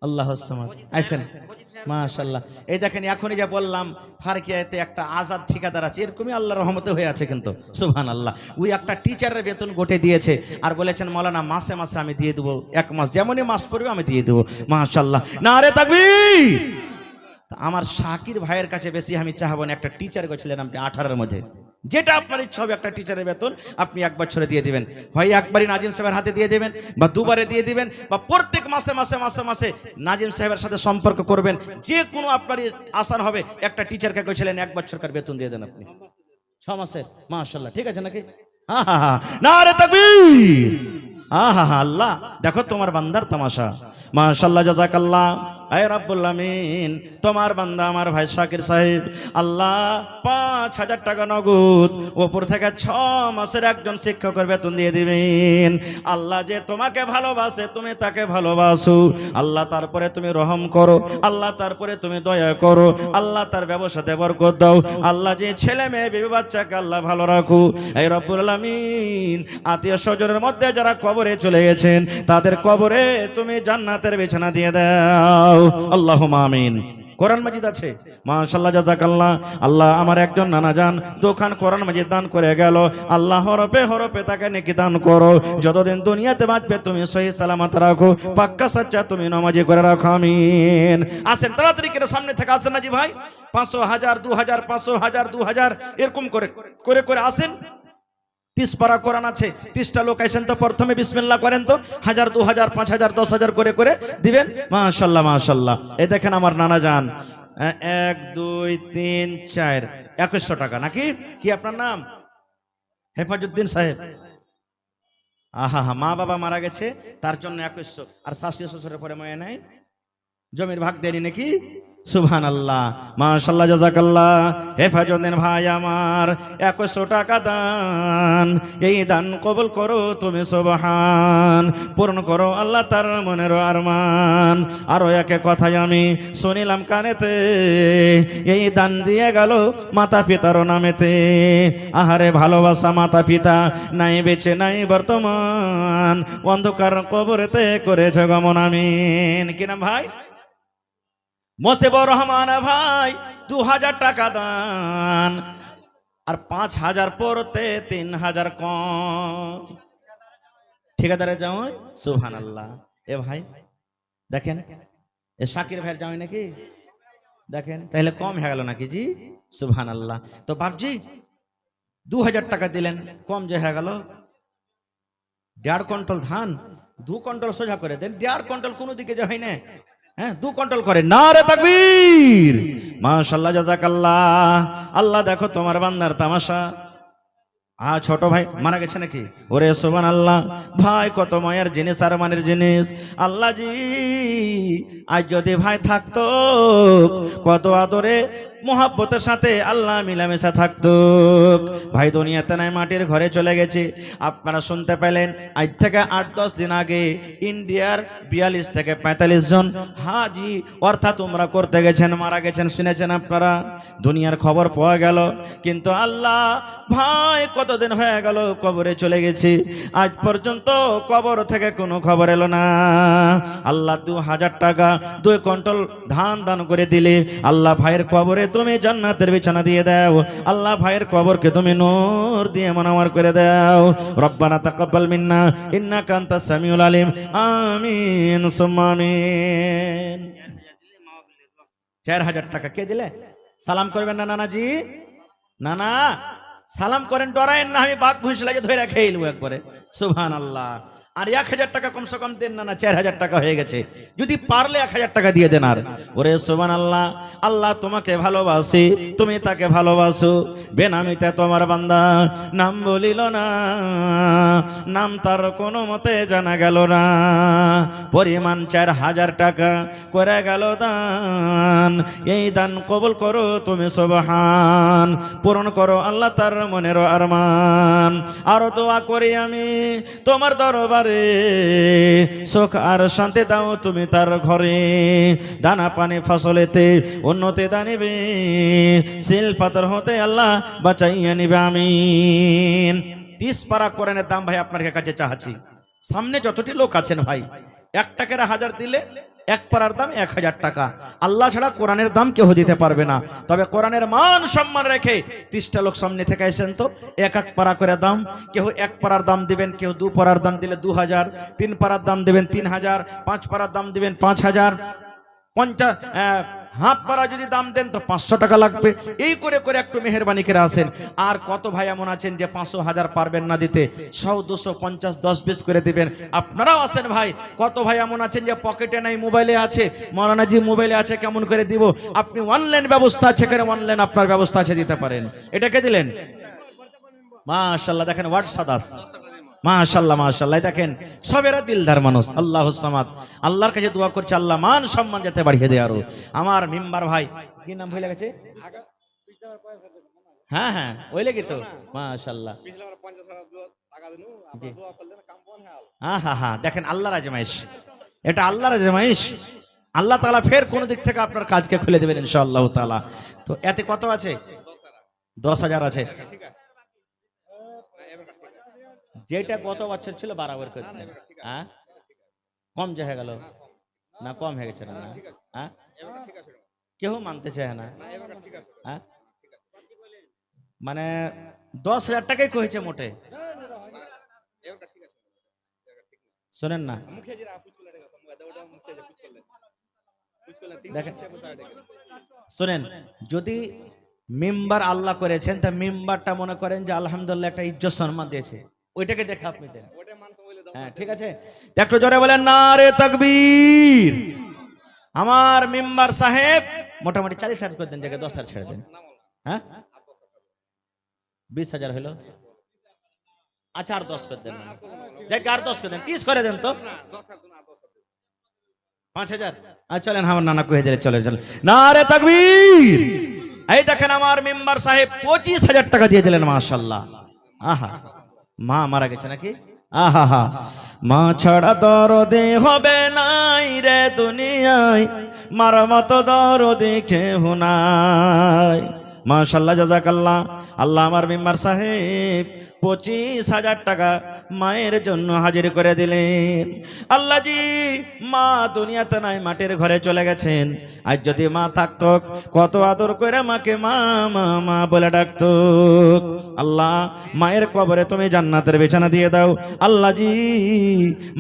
আল্লাহুস সামাদ। আইছেন মাশাআল্লাহ। এই দেখেন এখনই যা বললাম ফারকিয়াতে একটা আজাদ ঠিকাদার আছে, এরকমই আল্লাহর রহমতে হয়ে আছে কিন্তু। সুবহানাল্লাহ। ওই একটা টিচারের বেতন গোটে দিয়েছে আর বলেছেন মাওলানা মাসে মাসে আমি দিয়ে দেবো, 1 মাস যেমনই মাস পড়বে আমি দিয়ে দেবো। মাশাআল্লাহ। নারে তাকবীর। আমার শাকির ভাইয়ের কাছে বেশি আমি চাহাবো না, একটা টিচার গেছিলেন আপনি 18-এর মধ্যে, যেটা আপনার ইচ্ছা হবে একটা টিচারের বেতন আপনি 1 বছরে দিয়ে দিবেন। হয় একবারই নাজিম সাহেবের হাতে দিয়ে দিবেন, বা 2বারে দিয়ে দিবেন, বা প্রত্যেক মাসে মাসে মাসে মাসে নাজিম সাহেবের সাথে সম্পর্ক করবেন। যে কোনো আপনার আসান হবে। একটা টিচারকে গেছিলেন 1 বছরকার বেতন দিয়ে দেন আপনি 6 মাসের। মাশাআল্লাহ। ঠিক আছে নাকি? হ্যাঁ হ্যাঁ হ্যাঁ। নারে তাকবীর। আহা আল্লাহ দেখো তোমার বান্দার তামাশা। মাশাআল্লাহ জাযাকাল্লাহ। আয় রাব্বুল আমিন। তোমার বান্দা আমার ভাই শাকির সাহেব আল্লাহ 5,000 টাকা নগদ উপর থেকে 6 মাসের একজন শিক্ষকের বেতন দিয়ে দিবেন। আল্লাহ যে তোমাকে ভালোবাসে তুমি তাকে ভালোবাসো আল্লাহ, তারপরে তুমি রহম করো আল্লাহ, তারপরে তুমি দয়া করো আল্লাহ, তার ব্যবসাতে বরকত দাও আল্লাহ, যে ছেলে মেয়ে বিবি বাচ্চাকে আল্লাহ ভালো রাখো। এই রব্বুল আমিন আত্মীয় স্বজনের মধ্যে যারা কবরে চলে গেছেন তাদের কবরে তুমি জান্নাতের বিছানা দিয়ে দাও। আল্লাহুম্মা আমিন। কোরআন মাজিদ আছে মাশাআল্লাহ জাযাকাল্লাহ। আল্লাহ আমার একজন নানা যান দোকান কোরআন মাজিদ দান করে গেল, আল্লাহ হরফে হরফে তাকে নেকি দান করো, যতদিন দুনিয়াতে বাঁচবে তুমি সহি সালামত রাখো, পাক্কা সাচ্চা তুমি নামাজি করে রাখো, আমিন। আসেন তাড়াতাড়ি করে সামনে থেকে আসেন না জি ভাই, 500 1000 2000 500 1000 2000 এরকম করে করে করে আসেন। 30 পারা কোরআন আছে, 30টা লোক আছেন তো প্রথমে বিসমিল্লাহ করেন তো, 1000 2000 5000 10000 করে করে দিবেন। মাশাআল্লাহ মাশাআল্লাহ। এই দেখেন আমার নানা যান 1 2 3 4 2100 টাকা নাকি? কি আপনার নাম? হেফাজউদ্দিন সাহেব। আহা হা, মা বাবা মারা গেছে তার জন্য 2100, আর শাশুড়ি শ্বশুরের পরে মনে নাই, জমির ভাগ দেয়নি নাকি? সুবহানাল্লাহ মাশাআল্লাহ জাযাকাল্লাহ। হেফাজউদ্দিন ভাই আমার 2100 টাকা দান, এই দান কবুল করো তুমি সুবহান, পূর্ণ করো আল্লাহ তার মনের আরমান। আরো একে কথাই আমি শুনিলাম কানেতে, এই দান দিয়ে গেল মাতা পিতার নামেতে। আহারে ভালোবাসা মাতা পিতা নাই বেঁচে নাই বর্তমান, অন্ধকার কবরেতে করেছে গমন, আমিন। কি নাম ভাই? মোসেবর রহমান ভাই 2000 টাকা দান, আর 5000 পড়তে 3000 কম। ঠিকাদারে যাও সুবহানাল্লাহ। এ ভাই দেখেন, এ শাকির ভাইয়ের যাও নাকি? দেখেন তাহলে কম হয়ে গেল নাকি জি? সুবহানাল্লাহ। তো বাপজি 2000 টাকা দিলেন, কম যে হয়ে গেল। 1.5 কুইন্টাল ধান 2 কুইন্টাল সোজা করে দেন, 1.5 কুইন্টাল কোনো দিকে যে হয় না, হ্যাঁ 2 কুইন্টাল করে। নারে তাকবীর, মাশাআল্লাহ জাযাকাল্লাহ। আল্লাহ দেখো তোমার বান্দার তামাশা। ছোট ভাই মারা গেছে নাকি? ওরে সুবহানাল্লাহ। ভাই কত মায়ের জিনিস আর মানের জিনিস। আল্লাহ জি আজ যদি ভাই থাকতো, কত আদরে মোহাব্বতের সাথে আল্লাহ মিলামেশা থাকতো। ভাই দুনিয়াতে নাই, মাটির ঘরে চলে গেছে। আপনারা শুনতে পেলেন আজ থেকে 8-10 দিন আগে ইন্ডিয়ার 42 থেকে 45 জন হাজি অর্থাৎ উমরা করতে গেছেন, মারা গেছেন, শুনেছেন আপনারা। দুনিয়ার খবর পাওয়া গেল, কিন্তু আল্লাহ ভাই কতদিন হয়ে গেল কবরে চলে গেছে, আজ পর্যন্ত কবর থেকে কোনো খবর এলো না। আল্লাহ 2000 টাকা 2 কুইন্টাল ধান দান করে দিলে, আল্লাহ ভাইয়ের কবরে তুমি জান্নাতের বিছানা দিয়ে দাও, আল্লাহ ভাইয়ের কবরকে তুমি নূর দিয়ে মানামার করে দাও। রব্বানা তাকাব্বাল মিন্না ইন্নাকা আনতাস সামিউল আলিম, আমিন সুম্মা আমিন। 4000 টাকা কে দিলে? সালাম করবেন না নানাজি? নানা সালাম করেন, ডরায়েন না, আমি বাঘ ভুঁস লাগে ধরে খেয়ে নেবো একবারে। সুবহানাল্লাহ। আর 1000 টাকা কমসে কম দেন না, 4000 টাকা হয়ে গেছে, যদি পারলে 1000 টাকা দিয়ে দেন। আর ওরে সুবহানাল্লাহ। আল্লাহ তোমাকে ভালোবাসে, তুমি তাকে ভালোবাসো। বেনামিতে তোমার বান্দা নাম বলিল না, নাম তার কোনো মতে জানা গেল না, পরিমাণ 4000 টাকা করে গেল দান। এই দান কবুল করো তুমি সুবহান, পূরণ করো আল্লাহ তার মনের আরমান। আরো দোয়া করি আমি তোমার দরবারে, সুখ আর শান্তি দাও তুমি তার ঘরে, দানা পানি ফসলেতে উন্নতি দানিবে, সিল পাথর হতে আল্লাহ বাঁচাইয়া নিবে, আমিন। 30 পারা কোরআনের দাম ভাই আপনার কাছে চাচ্ছি। সামনে যতটি লোক আছেন ভাই, 1 টাকার 1000 দিলে 1 পারার দাম 1000 টাকা। আল্লাহ ছাড়া কোরআনের দাম কেউ দিতে পারবে না। তবে কোরআনের মান সম্মান রেখে 30টা লোক সামনে থেকে এসেন তো, 1 পারা করে দাম। কেউ 1 পারার দাম দিবেন, কেউ 2 পারার দাম দিলে 2000, 3 পারার দাম দিবেন 3000, 5 পারার দাম দিবেন 5000, 50 হাফ পারা যদি দাম দেন তো 500 টাকা লাগবে। এই করে করে একটু মেহেরবানি করে আসেন। আর কত ভাই এমন আছেন যে 500 1000 পারবেন না দিতে, 100 200 50 10 20 করে দিবেন, আপনারাও আসেন ভাই। কত ভাই এমন আছেন যে পকেটে নাই, মোবাইলে আছে, মৌলানা জি মোবাইলে আছে, কেমন করে দিব? আপনি অনলাইন ব্যবস্থা আছে, এখানে অনলাইন আপনার ব্যবস্থা আছে, দিতে পারেন। এটাকে দিলেন মাশাআল্লাহ। দেখেন হোয়াটসঅ্যাপ দাস, মাশাআল্লাহ মাশাআল্লাহ। দেখেন সবেরা দিলদার মানুষ। আল্লাহুস সামাদ। আল্লাহর কাছে দোয়া করছে আল্লাহ মান সম্মান যাতে বাড়িয়ে দেয়। আরো আমার মেম্বার ভাই কি নাম ভুলে গেছে? হ্যাঁ হ্যাঁ ওই লেগে তো মাশাআল্লাহ। হ্যাঁ হ্যাঁ হ্যাঁ দেখেন আল্লাহর আজমাইশ, এটা আল্লাহর আজমাইশ। আল্লাহ তাআলা ফের কোন দিক থেকে আপনার কাজকে খুলে দেবেন ইনশাআল্লাহ তাআলা। তো এতে কত আছে? 10000 আছে। যেটা গত বছর ছিল বরাবর করতে, হ্যাঁ কম যে হয়ে গেল না, কম হয়ে গেছে না, হ্যাঁ কেউ মানতে চায় না। হ্যাঁ মানে 10,000 টাকাই কইছে মোটে, শোনেন না দেখেন শোনেন, যদি মেম্বার আল্লাহ করেছেন তা মেম্বারটা মনে করেন যে আলহামদুলিল্লাহ একটা ইজ্জত সম্মান দিয়েছে, ওইটাকে দেখে আপনি দেন। হ্যাঁ ঠিক আছে, একটু জোরে বলেন নারে তাকবীর। আমার মেম্বার সাহেব মোটামুটি 40,000 করে দেন, জায়গায় 10,000 ছেড়ে দেন। হ্যাঁ 20,000 হলো, আচ্ছা আর 10 করে দেন, জায়গায় আর 10 করে দেন, 30 করে দেন তো 5,000। আচ্ছা চলেন আমার নানা কয়ে দিলে চলে চলে নারে তাকবীর। এই দেখেন আমার মেম্বার সাহেব 25,000 টাকা দিয়ে দিলেন, মাশাআল্লাহ। আহা মা মারা গেছে নাকি? আহা হা, মা ছাড়া দরদে হবে নাই রে দুনিয়ায়, মার মতো দরদে কেহ নাই। মাশাআল্লাহ জাযাকাল্লাহ। আল্লাহ আমার মেম্বার সাহেব 25,000 টাকা মায়ের জন্য হাজির করে দিলেন। আল্লাহ জি মা দুনিয়াতে নাই, মাটির ঘরে চলে গেছেন। আজ যদি মা থাকতো কত আদর করে মাকে মা মা মা বলে ডাকতো। আল্লাহ মায়ের কবরে তুমি জান্নাতের বিছানা দিয়ে দাও। আল্লাহ জি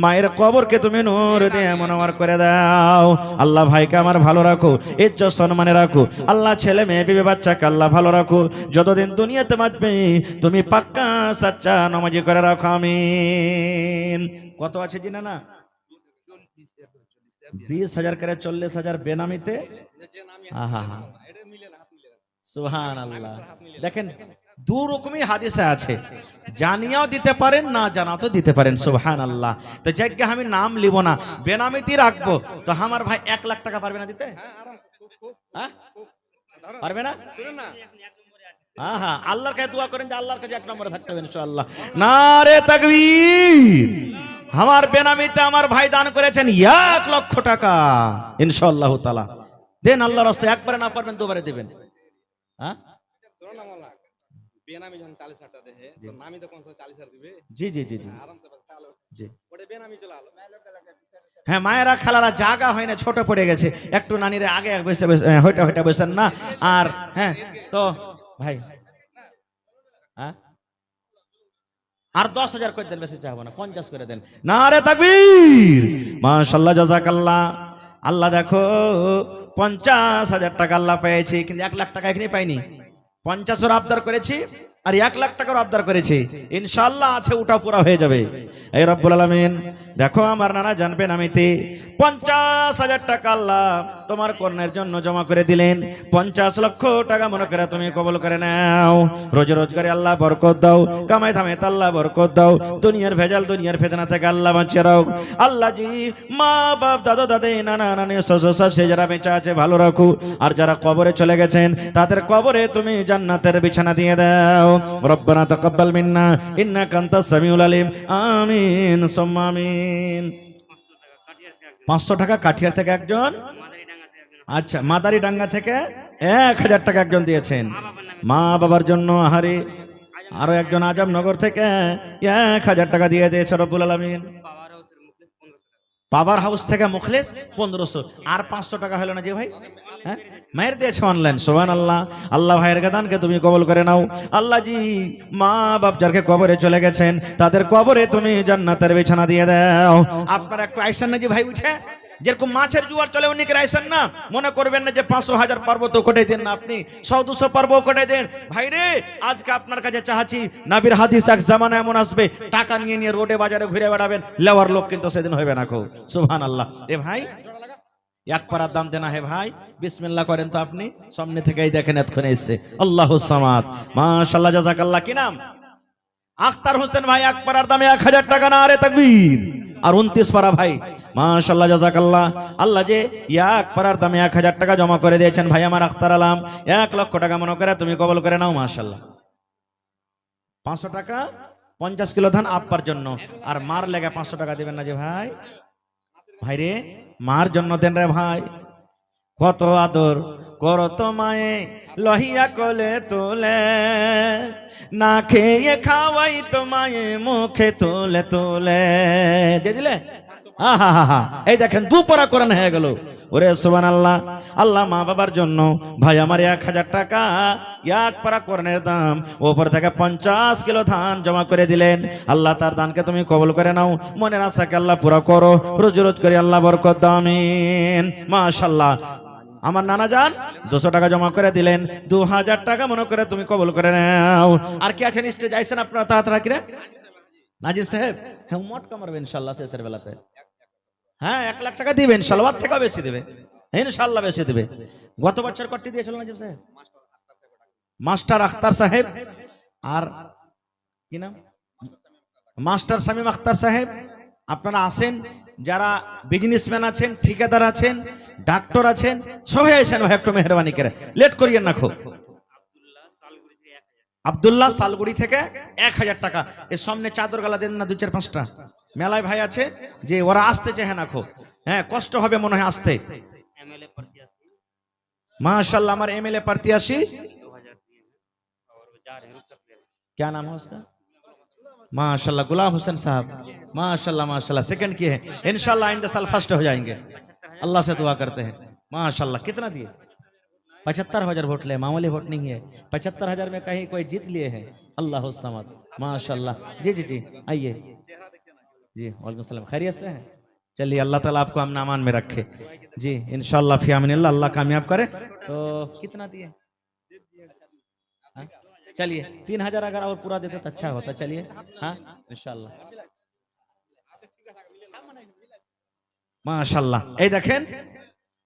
মায়ের কবরকে তুমি নূর দিয়ে মনোয়ার করে দাও। আল্লাহ ভাইকে আমার ভালো রাখো, ইজ্জত সম্মানে রাখো। আল্লাহ ছেলে মেয়ে বিবি বাচ্চাকে আল্লাহ ভালো রাখো, যতদিন দুনিয়াতে বাঁচবে তুমি পাক্কা সাচ্চা নামাজি করে রাখো, আমিন। কত আছে জিনা না? 20,000 করে 40,000 বেনামিতে। আহা হা সুবহানাল্লাহ। দেখেন দু রকমই হাদিসে আছে, জানিয়াও দিতে পারেন না জানাও তো দিতে পারেন। সুবহানাল্লাহ। তো জায়গা আমি নাম লিব না, বেনামিতি রাখবো। তো আমার ভাই 1 লাখ টাকা পারবে না দিতে? হ্যাঁ পারবে না? আহা আল্লাহর কাছে দোয়া করেন যে আল্লাহর কাছে 1 নম্বরে থাকতে হবে ইনশাআল্লাহ। নারে তাকবীর। আমার বেনামিতে আমার ভাই দান করেছেন 1 লক্ষ টাকা ইনশাআল্লাহ তাআলা। দেন আল্লাহর রাস্তায়, একবারে না পারবেন দুবারে দিবেন। হ্যাঁ বেনামি যখন 40,000 টাকা দেয় তো নামি তো 40,000 দিবে। জি জি জি জি আরামসে ভালো জি ওটা বেনামি চলে আলো। হ্যাঁ মায়েরা খালারা জায়গা হয় না, ছোট পড়ে গেছে, একটু নানিরে আগে বসে হইটা হইটা বসেন না। আর হ্যাঁ তো ভাই হ্যাঁ আর 10,000 করে দেন, বেশি চাইবো না, 50 করে দেন। নারে তাকবীর। মাশাআল্লাহ জাযাকাল্লাহ। আল্লাহ দেখো 50,000 টাকা আল্লাহ পেয়েছি, কিন্তু 1 লাখ টাকা এখানে পাইনি। 50 আবদার করেছি আর 1 লাখ টাকার আবদার করেছি, ইনশাআল্লাহ আছে ওটা পুরা হয়ে যাবে। এই রব্বুল আলামিন দেখো আমার নানা জানবেন আমিতে 50,000 টাকা আল্লাহ তোমার কর্ণের জন্য জমা করে দিলেন। 50 লক্ষ টাকা মনে করে তুমি কবুল করে নাও। রোজ রোজগারে আল্লাহ বরকত দাও, কামাই ধামে আল্লাহ বরকত দাও, দুনিয়ার ভেজাল দুনিয়ার ফেতনা থেকে আল্লাহ বাঁচিয়ে রাখো। আল্লাহ জি মা বাপ দাদা দাদি নানা নানি শ্বশুর শাশুড়ি যারা বেঁচে আছে ভালো রাখো, আর যারা কবরে চলে গেছেন তাদের কবরে তুমি জান্নাতের বিছানা দিয়ে দাও। রব্বানা তাকাব্বাল মিন্না ইন্নাকা আনতাস সামিউল আলিম। আমিন সুম্মা আমিন। 500 টাকা কাঠিয়ার থেকে একজন, আচ্ছা মাদারীডাঙ্গা থেকে 1,000 টাকা একজন দিয়েছেন মা বাবার জন্য। আহারে আরো একজন আজমনগর থেকে 1,000 টাকা দিয়ে দিয়েছে রব্বুল আলামিন। পাওয়ার হাউস থেকে মুখলেস 1500। আর 500 টাকা হলো না যে ভাই? হ্যাঁ মায়ের দিয়েছে অনলাইন। সুবহানাল্লাহ। আল্লাহ ভাইয়ের গাদানকে তুমি কবুল করে নাও। আল্লাহ জি মা বাপ যারকে কবরে চলে গেছেন তাদের কবরে তুমি জান্নাতের বিছানা দিয়ে দাও। আপনারা একটু আইসেন না যে ভাই উঠে, যেরকম মাছের জোয়ার চলে উনি করে আইসেন না, মনে করবেন না যে 500,000 পারবো তো কোটাই দেন না, আপনি 100-200 পারবো কোটাই দেন। ভাই রে আজকে আপনার কাছে চাচ্ছি, নবীর হাদিস এক জামানা এমন আসবে টাকা নিয়ে নিয়ে রোডে বাজারে ঘুরে বেড়াবেন, লেওয়ার লোক কিন্তু সেদিন হবে না। সুবহানাল্লাহ। এ ভাই 1 পারার দাম দেনা হে ভাই, বিসমিল্লাহ করেন তো আপনি, সামনে থেকেই দেখেন এতক্ষণে এসছে। আল্লাহুস সামাদ। মাশাআল্লাহ জাযাকাল্লাহ। কি নাম? আখতার হোসেন ভাই। 1 পারার দামে 1,000 টাকা। নারে তাকবীর। আর 29 পারা ভাই মাশাআল্লাহ জাযাকাল্লাহ। আল্লাহ যে 1 পারার দামে 1,000 টাকা জমা করে দিয়েছেন ভাই আমার আখতার আলম। 1 লক্ষ টাকা মনে করে তুমি কবুল করে নাও। মাশাআল্লাহ। 500 টাকা 50 কিলো ধান আব্বার জন্য, আর মার লেগে 500 টাকা দিবেন না যে ভাই? ভাই রে মার জন্য দেন রে ভাই। কত আদর করো তো মায়ে লহিয়া কোলে তোলে, না খেয়ে খাওয়াই তো মায়ে মুখে তোলে তোলে। দিয়ে দিলে আহা হা হা, এই দেখেন 2 পারা কোরআন হয়ে গেল। ওরে সুবহানাল্লাহ। আল্লাহ মা বাবার জন্য ভাই আমার 1000 টাকা 1 পারা কোরআনের দাম, ওপর থেকে 50 কিলো ধান জমা করে দিলেন। আল্লাহ তার দানকে তুমি কবুল করে নাও, মনের আশাকে আল্লাহ পুরো করো, রোজি রোজ করে আল্লাহ বরকত দাও, আমিন। মাশাআল্লাহ। আমার নানা যান 200 টাকা জমা করে দিলেন, 2000 টাকা মনে করে তুমি কবুল করে নাও। আর কি আছেন স্টেজ আইছেন আপনারা তাড়াতাড়ি করে? নাজিম সাহেব, হ্যাঁ মোট কামারবে ইনশাআল্লাহ শেষের বেলাতে। হ্যাঁ 1 লাখ টাকা দিবেন ইনশাআল্লাহ, ওর থেকেও বেশি দেবে ইনশাআল্লাহ, বেশি দেবে। গত বছর কত দিয়েছিল নাজিম সাহেব? মাস্টার আখতার সাহেব। আর কি নাম? মাস্টার শামীম আখতার সাহেব। আপনারা আসেন, যারা বিজনেসম্যান আছেন, ঠিকাদার আছেন, ডাক্তার আছেন, সবাই আসেন ভাই, একটু মেহরবানি করে লেট করিয়েন না খুব। আব্দুল্লাহ শালগুড়ি থেকে 1000 টাকা। এর সামনে চাদর গালা দেন না 2-4-5টা, মেলায় ভাই আছে যে ওরা আসতে চায় না খুব, হ্যাঁ কষ্ট হবে মনে হয় আসতে। माशाल्लाह हमारे एमएलए प्रत्याशी क्या नाम है उसका? माशाल्लाह गुलाम हुसैन साहब। माशाल्लाह माशाल्लाह सेकंड किए हैं, इंशाल्लाह आइंदा साल फर्स्ट हो जाएंगे, अल्लाह से दुआ करते हैं। माशाल्लाह। कितना दिए? 75,000 वोट ले, मामूली वोट नहीं है। 75,000 में कहीं कोई जीत लिए हैं। अल्लाह हुस्समद। माशाल्लाह। जी जी जी आइए जी। वालेकुम सलाम, खैरियत से हैं? चलिए अल्लाह ताला आपको अमन अमान में रखे जी, इंशाल्लाह फी अमीनिल्लाह, अल्लाह कामयाब करे। तो कितना दिए? चलिए 3,000 अगर और पूरा देते तो अच्छा होता। चलिए हाँ इंशाल्लाह। माशाल्लाह। এই দেখেন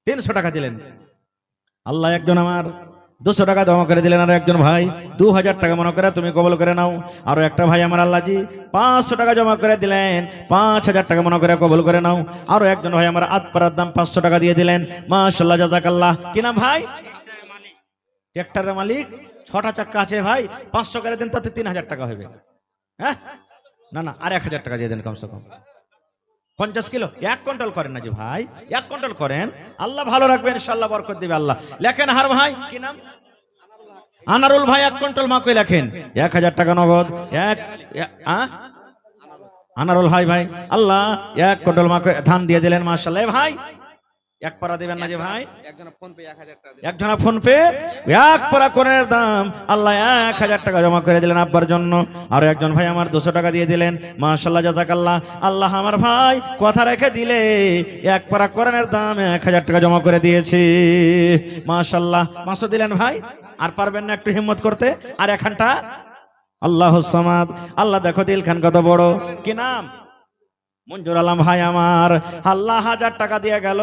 300 টাকা দিলেন। আল্লাহ একজন আমার 200 টাকা জমা করে দিলেন, আর একজন ভাই 2000 টাকা মনে করে তুমি কবুল করে নাও। আর একটা ভাই আমার আল্লাহ জি 500 টাকা জমা করে দিলেন, 5000 টাকা মনে করে কবুল করে নাও। আর একজন ভাই আমার আতপাড়ার দাম 500 টাকা দিয়ে দিলেন। মাশাআল্লাহ জাযাকাল্লাহ। কি নাম ভাই? ট্রাক্টরের মালিক। 6টা চাক্কা আছে ভাই, 500 করে দেন তাতে 3000 টাকা হবে। হ্যাঁ না না, আর 1000 টাকা দিয়ে দেন কমসে কম। 50 কিলো 1 কুইন্টাল করেন না জি ভাই, 1 কুইন্টাল করেন, আল্লাহ ভালো রাখবেন ইনশাআল্লাহ, বরকত দিবে আল্লাহ। লেখেন হার ভাই, কি নাম? আনারুল ভাই 1 কুইন্টাল মাকে লেখেন, 1000 টাকা নগদ। আনারুল ভাই ভাই আল্লাহ 1 কুইন্টাল মাকে ধান দিয়ে দিলেন। মাশাআল্লাহ। ভাই 1 পারা দিবেন না যে ভাই? একজনা ফোন পে 1 পারা কোরআনের দাম আল্লাহ 1000 টাকা জমা করে দিলেন আব্বার জন্য। আর একজন ভাই আমার 200 টাকা দিয়ে দিলেন। মাশাআল্লাহ জাযাকাল্লাহ। আল্লাহ আমার ভাই কথা রেখে দিলে 1 পারা কোরআনের দাম 1000 টাকা জমা করে দিয়েছি। মাশাআল্লাহ। 500 দিলেন ভাই, আর পারবেন না একটু হিম্মত করতে? আর এখানটা আল্লাহুস সামাদ। আল্লাহ দেখো দিল খান কত বড়। কি নাম? মঞ্জুর আলম ভাই আমার আল্লাহ 1000 টাকা দিয়ে গেল,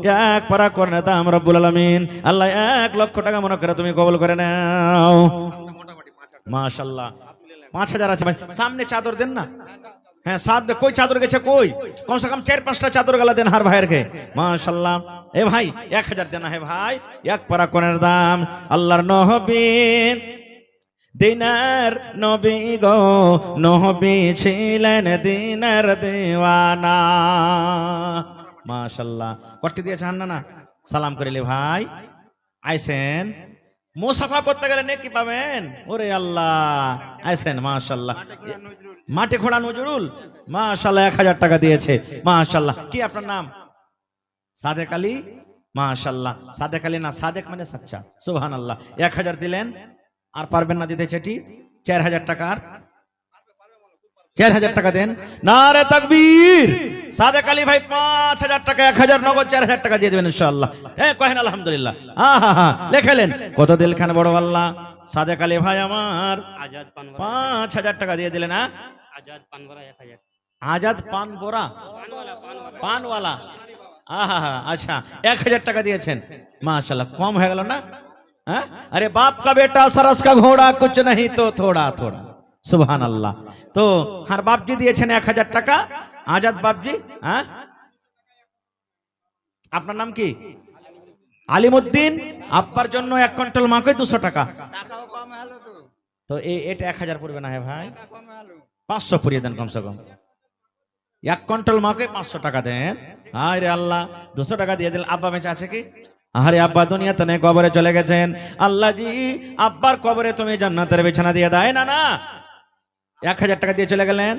1 পারা কোরআনের দাম রব্বুল আলামিন আল্লাহ 1 লক্ষ টাকা মনে করে তুমি কবুল করে নাও। মাশাআল্লাহ। 5000 আছে ভাই, সামনে চাদর দেন না। হ্যাঁ সাথ কই চাদর গেছে কই? কমসে কম 4-5টা চাদর গালা দেন হার ভাইয়ের কে। মাশাআল্লাহ। এ ভাই 1000 দেন হে ভাই, 1 পারা কোরআনের দাম আল্লাহর নবী দিনার নবী গো, নবী ছিলেন দিনার দিওয়ানা। মাশাআল্লাহ। কষ্ট দিয়েছে হান্না না? সালাম করিলে ভাই আইসেন, মুসাফা করতে গেলে নেকি পাবেন। ওরে আল্লাহ আইসেন। মাশাআল্লাহ। মাঠে খোড়া নজরুল মাশাআল্লাহ 1000 টাকা দিয়েছে। মাশাআল্লাহ। কি আপনার নাম? সাদেক আলী। মাশাআল্লাহ। সাদেক আলী না, সাদেক মানে সচ্চা। সুবহানাল্লাহ। 1000 দিলেন, আর পারবেন না দিতে সেটি 4000 টাকার 4000 টাকা দেন। নারে তাকবীর। সাদেক আলী ভাই 5000 টাকা, 1000 নগদ 4000 টাকা দিয়ে দেবেন ইনশাআল্লাহ। কহেন আলহামদুলিল্লাহ। লেখেলেন কত দিল খান বড় আল্লাহ। সাদেক আলী ভাই আমার 5000 টাকা দিয়ে দিলেন। আজাদ পানবোরা পানওয়ালা। আচ্ছা 1000 টাকা দিয়েছেন। মাশাআল্লাহ। কম হয়ে গেল না? अरे बाप का बेटा सरस का घोड़ा कुछ नहीं तो थोड़ा थोड़ा। सुभान अल्लाह। तो हर बाप जी दिए 1000 টাকা। आजाद बाप जी। আপনার নাম কি? আলিমউদ্দিন। আব্বার জন্য 1 কুইন্টাল মাকে 200 টাকা। তো এটা 1000 পড়বে না হে ভাই? 500 পুরিয়ে দেন কমসে কম। 1 কুইন্টাল মাকে 500 টাকা দেন। আরে আল্লাহ 200 টাকা দিয়ে দিলেন। আব্বা বেঁচে আছে কি? আরে আব্বা দুনিয়াতে নেই, কবরে চলে গেছেন। আল্লাহ জি আব্বার কবরে তুমি জান্নাতের বিছানা দিয়ে দাও। না না 1000 টাকা দিয়ে চলে গেলেন।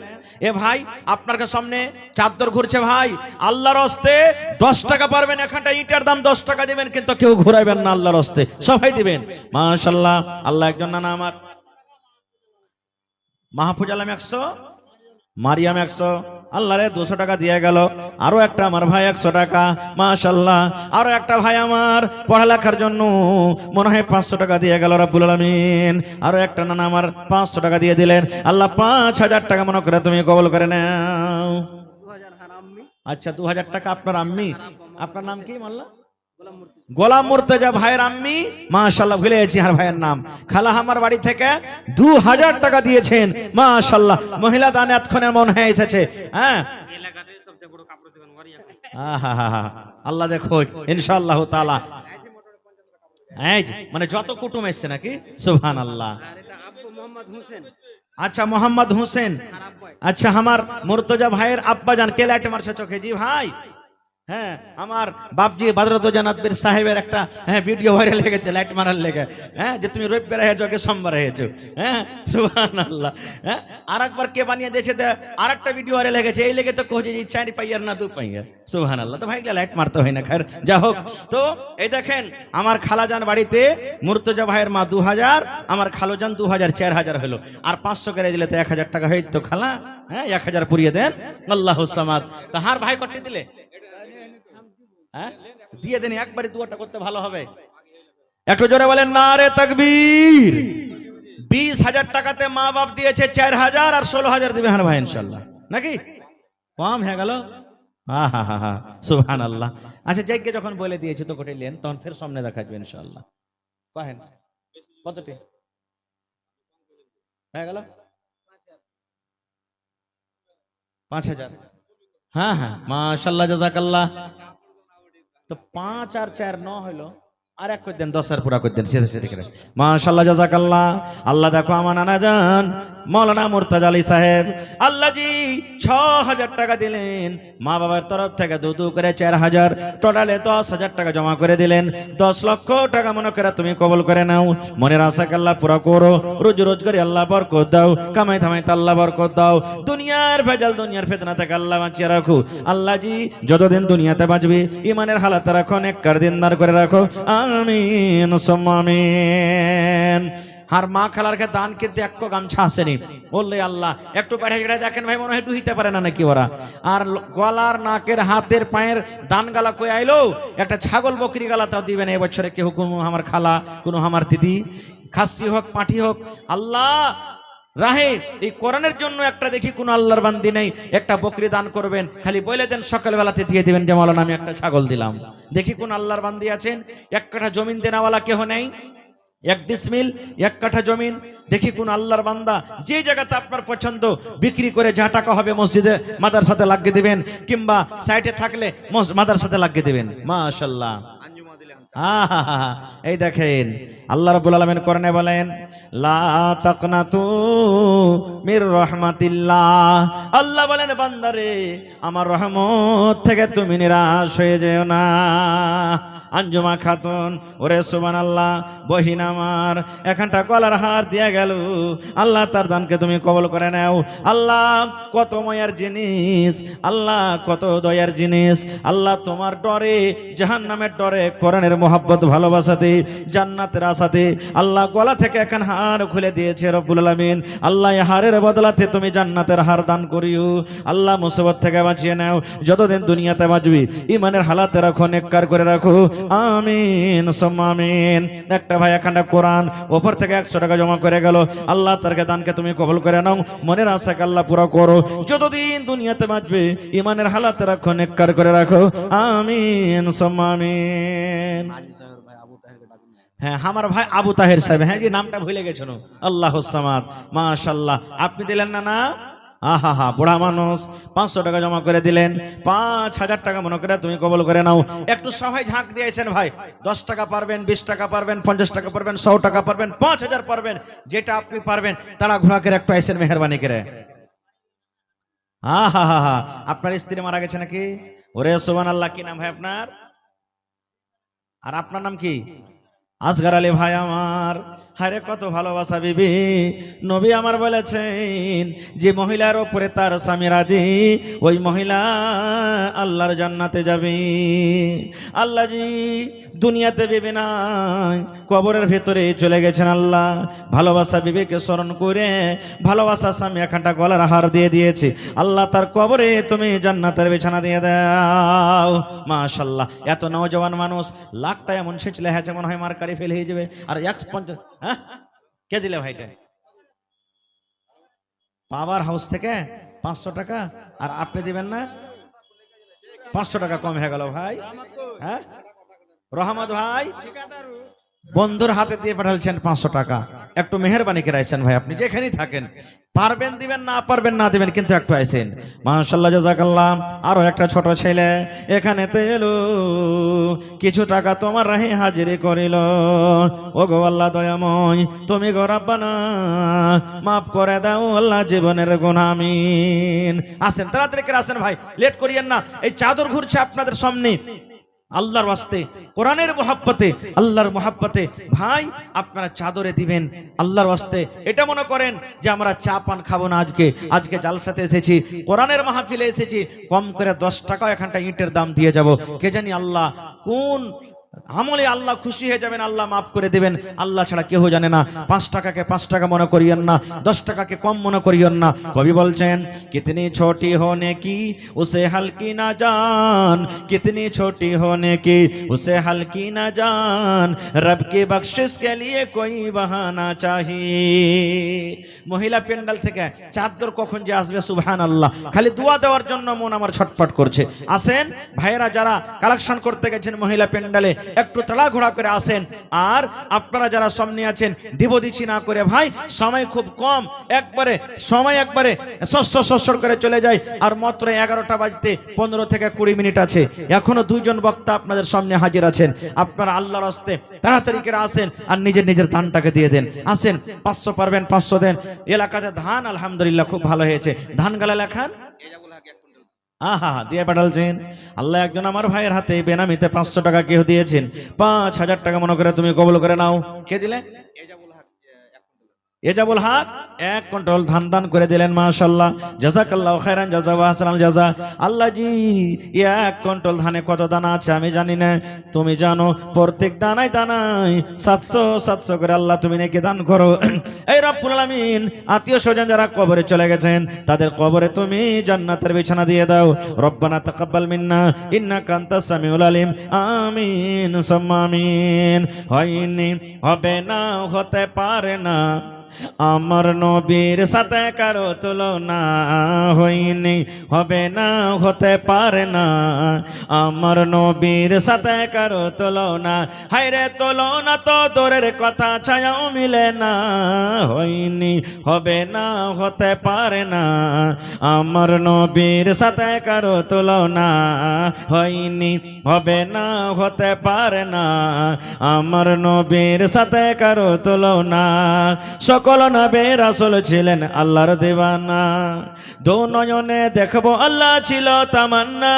এ ভাই আপনার সামনে চাদর ঘুরছে ভাই, আল্লাহর হস্তে 10 টাকা পারবেন, এখানটা ইটার দাম 10 টাকা দিবেন, কিন্তু কেউ ঘুরাইবেন না, আল্লাহর হস্তে সবাই দিবেন। মাশাআল্লাহ, আল্লাহ একজন নানা আমার মাহফুজ আলম 100, মারিয়াম 100, আল্লাহ রে 200 টাকা দিয়ে গেল। আরো একটা আমার ভাই 100 টাকা, মাশাআল্লাহ। আরো একটা ভাই আমার পড়ালেখার জন্য মনে হয় 500 টাকা দিয়ে গেল রাব্বুল আলামিন। আরো একটা নানা আমার 500 টাকা দিয়ে দিলেন। আল্লাহ 5000 টাকা মনে করে তুমি কবুল করে নাও। আচ্ছা 2000 টাকা আপনার আম্মি, আপনার নাম কি মাল্লা? গোলাম মুর্তজা ভাইয়ের আম্মি, মাশাআল্লাহ ভুলে গেছি আর ভাইয়ের নাম। খালা আমার বাড়ি থেকে 2000 টাকা দিয়েছেন, মাশাআল্লাহ। মহিলা দান এতক্ষণে মন হয়ে এসেছে। হ্যাঁ আল্লাহ দেখো ইনশাআল্লাহ তাআলা, এই মানে যত কুটুম এসছে নাকি, সুবহানাল্লাহ। আচ্ছা মোহাম্মদ হোসেন, আচ্ছা আমার মুর্তজা ভাইয়ের আব্বা জান কে লাইট মারছে চোখে? জি ভাই, হ্যাঁ আমার বাপজি বাদরত জানাতবীর সাহেবের একটা ভিডিও ভাইরাল হয়ে গেছে লাইট মারার লেগে, হ্যাঁ যে তুমি রবিবার হয়েছো কে সোমবার হয়েছো, হ্যাঁ সুবহানাল্লাহ। হ্যাঁ আর একবার কে বানিয়ে দিয়েছে, আর একটা ভিডিও ভাইরাল হয়ে গেছে, এই লেগে তো কোচে 4 পাইয়ার না 2 পাইয়ার, সুবহানাল্লাহ। তো ভাইগুলা লাইট মারতে হয় না, খৈর যা হোক। তো এই দেখেন আমার খালাজান বাড়িতে মুর্তজা ভাইয়ের মা 2000, আমার খালুজান 2000, 4000 হলো। আর 500 করে দিলে তো 1000 টাকা হইতো খালা, হ্যাঁ 1000 পুরিয়ে দেন, আল্লাহুস সামাদ। তাহার ভাই কটি দিলে? হ্যাঁ দিয়ে দেন, একবারে দুয়াটা করতে ভালো হবে। একটু জোরে বলেন নারে তাকবীর। 20,000 টাকাতে মা বাপ দিয়েছে 4000, আর 16,000 দিবে হ্যাঁ ভাই ইনশাআল্লাহ, নাকি কম হয়ে গেল? হা সুবহানাল্লাহ। আচ্ছা যাইকে যখন বলে দিয়েছে তো কোটে নেন, তখন ফের সামনে দেখাবে ইনশাআল্লাহ। কহেন কতটি হয়ে গেল? 5000। হ্যাঁ হ্যাঁ মাশাআল্লাহ জাযাকাল্লাহ। তো 5 আর 4 9 হইলো, আর এক করে দেন, 10 আর পুরা করে দেন সেটা সেটা করে, মাশাআল্লাহ জাযাকাল্লাহ। আল্লাহ দেখো আমার নানা জান মৌলানা মুর্তজা আলী সাহেব, আল্লাহ জি 6000 টাকা দিলেন, মা বাবার তরফ থেকে 2 করে 4000, টোটালে 10,000 টাকা জমা করে দিলেন। 10 লক্ষ টাকা মনে করে তুমি কবুল করে নাও, মনের আশাকে আল্লাহ পুরা করো, রোজি রোজগারি আল্লাহ বরকত দাও, কামাই থামাইতে আল্লাহ বরকত দাও, দুনিয়ার ভেজাল দুনিয়ার ফিতনা থেকে আল্লাহ বাঁচিয়ে রাখো। আল্লাহ জি যতদিন দুনিয়াতে বাঁচবি ইমানের হালাত রাখো, নেককার দিনদার করে রাখো, আমিন সুম্মা আমিন। আর মা খালারকে দান কিন্তু এক গামছা আসেনি, বললে আল্লাহ একটু পাঠে দেখেন ভাই মনে হয় ডুহিতে পারে না নাকি ওরা। আর গলার নাকের হাতের পায়ের দান গালা কই আইলো, একটা ছাগল বকরি গালা তাও দিবেন এবছরে কেউ, কোনো আমার খালা কোনো আমার দিদি, খাসি হোক পাঁঠি হোক, আল্লাহ রাহে এই কোরআনের জন্য একটা দেখি কোন আল্লাহর বান্দি নেই একটা বকরি দান করবেন, খালি বলে দেন সকালবেলাতে দিয়ে দিবেন যে মাওলানা আমি একটা ছাগল দিলাম। দেখি কোন আল্লাহর বান্দি আছেন এক কাঠা জমিন দেনাওয়ালা কেহ নেই, 1 ডিসমিল 1 কাঠা জমিন, দেখি কোন আল্লাহর বান্দা যে জায়গাতে আপনার পছন্দ বিক্রি করে যা টাকা হবে মসজিদে মাদ্রাসাতে লাগিয়ে দিবেন, কিংবা সাইডে থাকলে মাদ্রাসাতে লাগিয়ে দিবেন, মাশাআল্লাহ। এই দেখেন আল্লাহ রাব্বুল আলামিন কোরআনে বলেন লা তাকনাতু মির রাহমাতিল্লাহ, আল্লাহ বলেন বান্দারে আমার রহমত থেকে তুমি নিরাশ হয়ে যেও না। আঞ্জুমা খাতুন, ওরে সুবহানাল্লাহ, বহিন আমার এখানটা গলার হার দিয়া গেল, আল্লাহ তার দানকে তুমি কবুল করে নাও। আল্লাহ কত মায়ার জিনিস, আল্লাহ কত দয়ার জিনিস, আল্লাহ তোমার ডরে জাহান্নামের ডরে কোরআনের মোহাব্বত ভালোবাসাতে জান্নাতের আশাতে আল্লাহ গলা থেকে এখন হার খুলে দিয়েছে রব্বুল আলামিন। আল্লাহ এই হারের বদলাতে তুমি জান্নাতের হার দান করিও, আল্লাহ মুসিবত থেকে বাঁচিয়ে নাও, যতদিন দুনিয়াতে বাঁচবি ইমানের হালাতে রাখো, নেককার করে রাখো, আমিন সুম্মা আমিন। একটা ভাই এখানটা কোরআন ওপর থেকে 100 টাকা জমা করে গেল, আল্লাহ তার দানকে তুমি কবুল করে নাও, মনের আশাকে আল্লাহ পুরো করো, যতদিন দুনিয়াতে বাঁচবে ইমানের হালাতে রাখো, নেককার করে রাখো, আমিন সুম্মা আমিন। হ্যাঁ আমার ভাই আবু তাহের সাহেব, হ্যাঁ জি নামটা ভুলে গেছেন, আল্লাহুস সামাদ, মাশাআল্লাহ। আপনি দিলেন না না, আহা বুড়া মানুষ 500 টাকা জমা করে দিলেন, 5000 টাকা মনে করে তুমি কবল করে নাও। একটু সবাই ঝাঁক দিয়েছেন ভাই, 10 টাকা পারবেন, 20 টাকা পারবেন, 50 টাকা পারবেন, 100 টাকা পারবেন, 5000 পারবেন, যেটা আপনি পারবেন তারা ঘোরা করে একটু আইসেন মেহরবানি করে। আহা আপনার স্ত্রী মারা গেছে নাকি? ওরে সুবহানাল্লাহ। কি নাম ভাই আপনার? আর আপনার নাম কি? আসগার আলী ভাই আমার, হারে কত ভালোবাসা বিবি। নবী আমার বলেছেন যে মহিলার ওপরে তার স্বামী রাজি, ওই মহিলা আল্লাহর জান্নাতে যাবে। আল্লাহ জি দুনিয়াতে বিবি নাই, কবরের ভেতরে চলে গেছেন আল্লাহ। ভালোবাসা বিবিকে স্মরণ করে ভালোবাসা স্বামী এখানটা গলার হার দিয়ে দিয়েছে। আল্লাহ তার কবরে তুমি জান্নাতের বিছানা দিয়ে দাও। মাশাআল্লাহ, এত নওজওয়ান মানুষ, লাখটা এমন সেচলে হয়েছে মনে হয় মার্কারি ফেল হয়ে যাবে। আর 150, হ্যাঁ কে দিলে ভাইটা? পাওয়ার হাউস থেকে 500 টাকা, আর আপনি দিবেন না? 500 টাকা কম হয়ে গেল ভাই। হ্যাঁ রহমত ভাই বন্ধুর হাতে দিয়ে পাঠালছেন 500 টাকা। একটু মেহেরবানি করাইছেন ভাই, আপনি যেখানেই থাকেন, পারবেন দিবেন, না পারবেন না দিবেন, কিন্তু একটু আইছেন। মাশাআল্লাহ জাযাকাল্লাহ। আরো একটা ছোট ছেলে এখানে এলো, কিছু টাকা তোমার রাহে হাজিরি করিল। ও গো আল্লাহ দয়াময়, তুমি গো রাব্বানা মাফ করে দাও আল্লাহ জীবনের গুনাহ, আমিন। আসেন তাড়াতাড়ি করে আসেন ভাই, লেট করিয়েন না। এই চাদর ঘুরছে আপনাদের সামনে, আল্লাহর ওয়াস্তে, কোরআনের মোহাব্বতে, আল্লাহর মোহাব্বতে ভাই আপনারা চাদরে দিবেন আল্লাহর ওয়াস্তে। এটা মনে করেন যে আমরা চা পান খাবো না, আজকে জালসাতে এসেছি, কোরআনের মাহফিলে এসেছি, কম করে 10 টাকা এখানটা ইটের দাম দিয়ে যাব। কে জানি আল্লাহ কোন আমলে আল্লাহ খুশি হয়ে যাবেন, আল্লাহ মাফ করে দিবেন, আল্লাহ ছাড়া কেউ জানে না। 5 টাকাকে 5 টাকা মনে করিয়েন না, 10 টাকাকে কম মনে করিয়েন না। কবি বলছেন কিতনি ছোটি হোনে কি উসে হালকি না জান, কিতনি ছোটি হোনে কি উসে হালকি না জান, রব কি বখশিশ কে লিয়ে কোই বাহানা চাহিয়ে। মহিলা পেন্ডাল থেকে চাদর কখন যে আসবে সুবহানাল্লাহ, খালি দোয়া দেওয়ার জন্য মন আমার ছটফট করছে। আসেন ভাইয়েরা যারা কালেকশন করতে গেছেন মহিলা পেন্ডালে, একটু তাড়াঘোড়া করে আসেন। আর আপনারা যারা সামনে আছেন দিব দিচ্ছি না করে ভাই, সময় খুব কম, একবারে সময় একবারে সস্য করে চলে যায়। আর মাত্র 11টা বাজতে 15 থেকে 20 মিনিট আছে, এখনো 2 জন বক্তা আপনাদের সামনে হাজির আছেন। আপনারা আল্লাহর রাস্তে তাড়াতাড়ি করে আসেন আর নিজের ধানটাকে দিয়ে দেন। আসেন 500 পারবেন 500 দেন। এলাকাতে ধান আলহামদুলিল্লাহ খুব ভালো হয়েছে, ধান গালা লেখান আহা দিয়ে পাঠালছেন। আল্লাহ একজন আমার ভাইয়ের হাতে বেনামিতে 500 টাকা কেউ দিয়েছেন, 5000 টাকা মনে করে তুমি কবুল করে নাও। কে দিলে? এজাবুল হক 1 কুইন্টাল ধান দান করে দিলেন। মাশাআল্লাহ, জাযাকাল্লাহু খাইরান জাযা ওয়া আহসানাল জাযা। আল্লাহ জি 1 কুইন্টাল ধানে কত দানা আছে আমি জানি না, তুমি জানো। প্রত্যেক দানায় দানায় 700 করে আল্লাহ তুমি নাকি দান করো। এই রব্বুল আলামিন আত্মীয় স্বজন যারা কবরে চলে গেছেন তাদের কবরে তুমি জান্নাতের বিছানা দিয়ে দাও। রব্বানা তাকাব্বাল মিন্না ইন্নাকা আনতাস সামিউল আলিম, আমিন সুম্মা আমিন। হয়নি হবে না হতে পারে না, আমার নবীর সাথে কারো তুলনা, হয়নি হবে না হতে পারে না, আমার নবীর সাথে কারো তুলনা। হায়রে তুলনা তো দূরের কথা, ছায়াও মিলে না, হয়নি হবে না হতে পারে না, আমার নবীর সাথে কারো তুলনা, হয়নি হবে না হতে পারে না, আমার নবীর সাথে কারো তুলনা। সকল নবী রাসূল ছিলেন আল্লাহর দিওয়ানা, দু নয়নে দেখবো আল্লাহ ছিল তামান্না।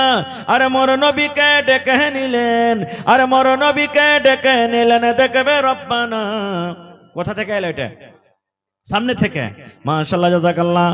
আর মোর নবীকে ডেকে নিলেন, আর মোর নবীকে ডেকে নিলেন দেখবে রব্বানা। কোথা থেকে এলো এটা? সামনে থেকে। মাশাআল্লাহ জাযাকাল্লাহ।